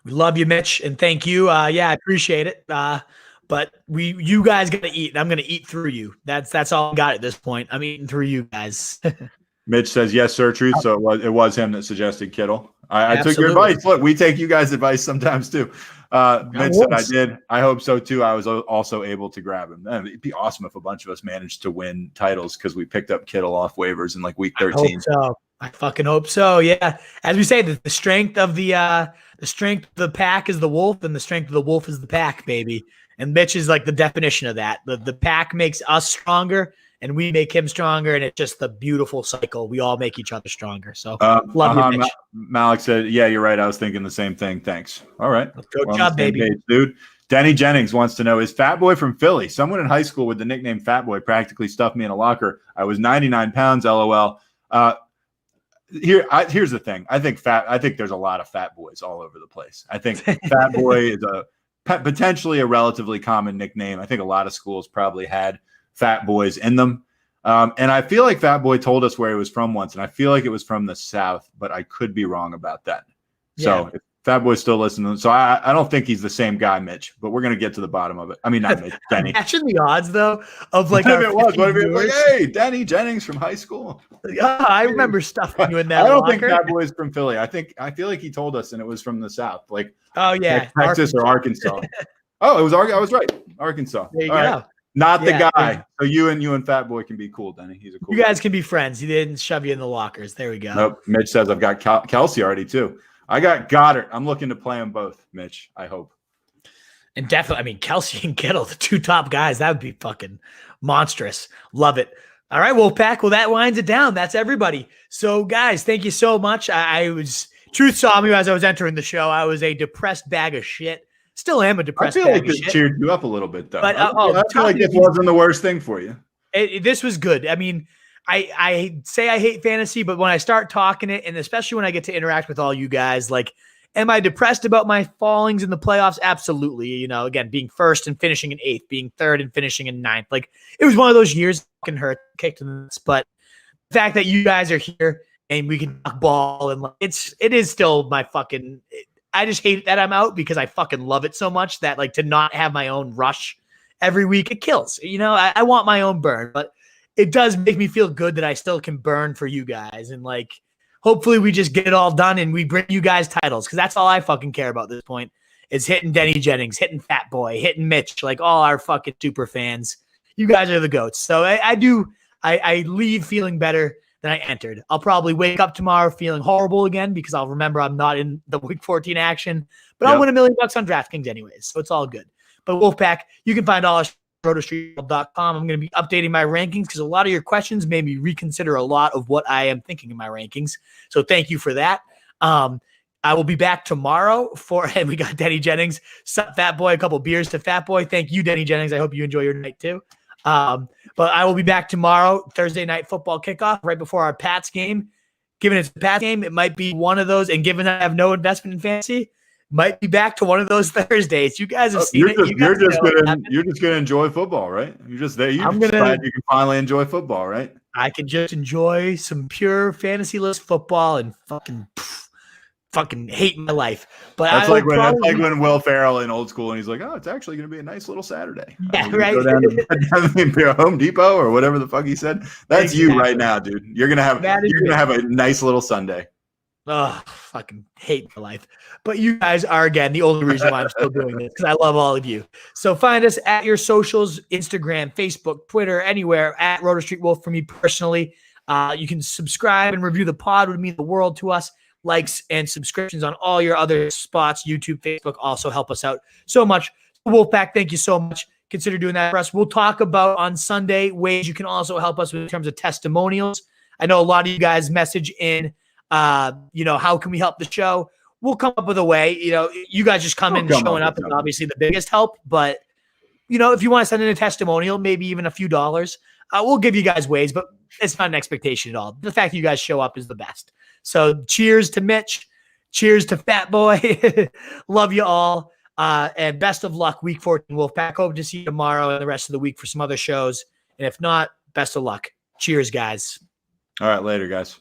We love you, Mitch, and thank you. Yeah, I appreciate it. But you guys got to eat, and I'm going to eat through you. That's all I got at this point. I'm eating through you guys. Mitch says, yes, sir, truth. So it was him that suggested Kittle. I took your advice. Look, we take you guys' advice sometimes too. Mitch said I did. I hope so too. I was also able to grab him. It'd be awesome if a bunch of us managed to win titles because we picked up Kittle off waivers in like week 13. I hope so. I fucking hope so. Yeah. As we say, the strength of the pack is the wolf, and the strength of the wolf is the pack, baby. And Mitch is like the definition of that. The pack makes us stronger, and we make him stronger, and it's just the beautiful cycle. We all make each other stronger. So love you, Mitch. Malik said, yeah, you're right. I was thinking the same thing. Thanks. All right. Good job, baby. Page, dude. Denny Jennings wants to know, is Fat Boy from Philly? Someone in high school with the nickname Fat Boy practically stuffed me in a locker. I was 99 pounds, LOL. Here's the thing. I think there's a lot of fat boys all over the place. I think Fat Boy is potentially a relatively common nickname. I think a lot of schools probably had fat boys in them. And I feel like Fat Boy told us where he was from once, and I feel like it was from the South, but I could be wrong about that. Yeah. So Fat Boy's still listening. So I don't think he's the same guy, Mitch, but we're going to get to the bottom of it. I mean, not Mitch, Denny. Imagine the odds, though, of like What our if it was? 50 What if it was like, viewers. hey, Denny Jennings from high school? I remember stuffing you in that I don't locker. think Fat Boy's from Philly. I feel like he told us and it was from the South, like Oh, yeah. Texas or Arkansas. Oh, it was I was right. Arkansas. There you All go. right. Not the Yeah, guy. yeah. So you and Fat Boy can be cool, Denny. He's a cool You guy. guys can be friends. He didn't shove you in the lockers. There we go. Nope. Mitch says I've got Kelsey already too. I got Goddard. I'm looking to play them both, Mitch. I hope. And definitely, I mean, Kelsey and Kittle, the two top guys, that would be fucking monstrous. Love it. All right, Wolfpack. Well, that winds it down. That's everybody. So, guys, thank you so much. Truth saw me as I was entering the show. I was a depressed bag of shit. Still am a depressed bag of shit. I feel like this cheered you up a little bit, though. But I feel like this wasn't the worst thing for you. This was good. I mean, I say I hate fantasy, but when I start talking it, and especially when I get to interact with all you guys, like, am I depressed about my fallings in the playoffs? Absolutely. You know, again, being first and finishing in 8th, being third and finishing in 9th. Like, it was one of those years fucking hurt, kicked in the nuts. But the fact that you guys are here and we can talk ball and it is still my fucking. I just hate that I'm out because I fucking love it so much that like to not have my own rush every week, it kills. You know, I want my own burn, but it does make me feel good that I still can burn for you guys. And like, hopefully we just get it all done and we bring you guys titles. Cause that's all I fucking care about at this point is hitting Denny Jennings, hitting Fat Boy, hitting Mitch, like all our fucking super fans. You guys are the GOATs. So I leave feeling better than I entered. I'll probably wake up tomorrow feeling horrible again because I'll remember I'm not in the week 14 action, but I'll win $1 million on DraftKings anyways. So it's all good. But Wolfpack, you can find all our rotostreet.com. I'm going to be updating my rankings because a lot of your questions made me reconsider a lot of what I am thinking in my rankings. So thank you for that. I will be back tomorrow and we got Denny Jennings, Fat Boy, a couple beers to Fat Boy. Thank you, Denny Jennings. I hope you enjoy your night too. But I will be back tomorrow, Thursday night football kickoff, right before our Pats game. Given it's a Pats game, it might be one of those. And given that I have no investment in fantasy, might be back to one of those Thursdays. You guys have seen it. You're just gonna enjoy football, right? You're just there. You can finally enjoy football, right? I can just enjoy some pure fantasy-less football and fucking hate my life. But that's like when Will Ferrell in Old School and he's like, "Oh, it's actually going to be a nice little Saturday." Yeah, right. Go down to Home Depot or whatever the fuck he said. That's you right now, dude. You're gonna have a nice little Sunday. Oh, fucking hate my life. But you guys are, again, the only reason why I'm still doing this because I love all of you. So find us at your socials, Instagram, Facebook, Twitter, anywhere, at Roto Street Wolf for me personally. You can subscribe and review the pod. It would mean the world to us. Likes and subscriptions on all your other spots, YouTube, Facebook, also help us out so much. Wolfpack, thank you so much. Consider doing that for us. We'll talk about on Sunday ways you can also help us in terms of testimonials. I know a lot of you guys message in, how can we help the show? We'll come up with a way. You guys just come in and showing up is obviously the biggest help. But, if you want to send in a testimonial, maybe even a few dollars, we'll give you guys ways, but it's not an expectation at all. The fact that you guys show up is the best. So cheers to Mitch. Cheers to Fat Boy. Love you all. And best of luck, week 14 Wolfpack. Hope to see you tomorrow and the rest of the week for some other shows. And if not, best of luck. Cheers, guys. All right, later, guys.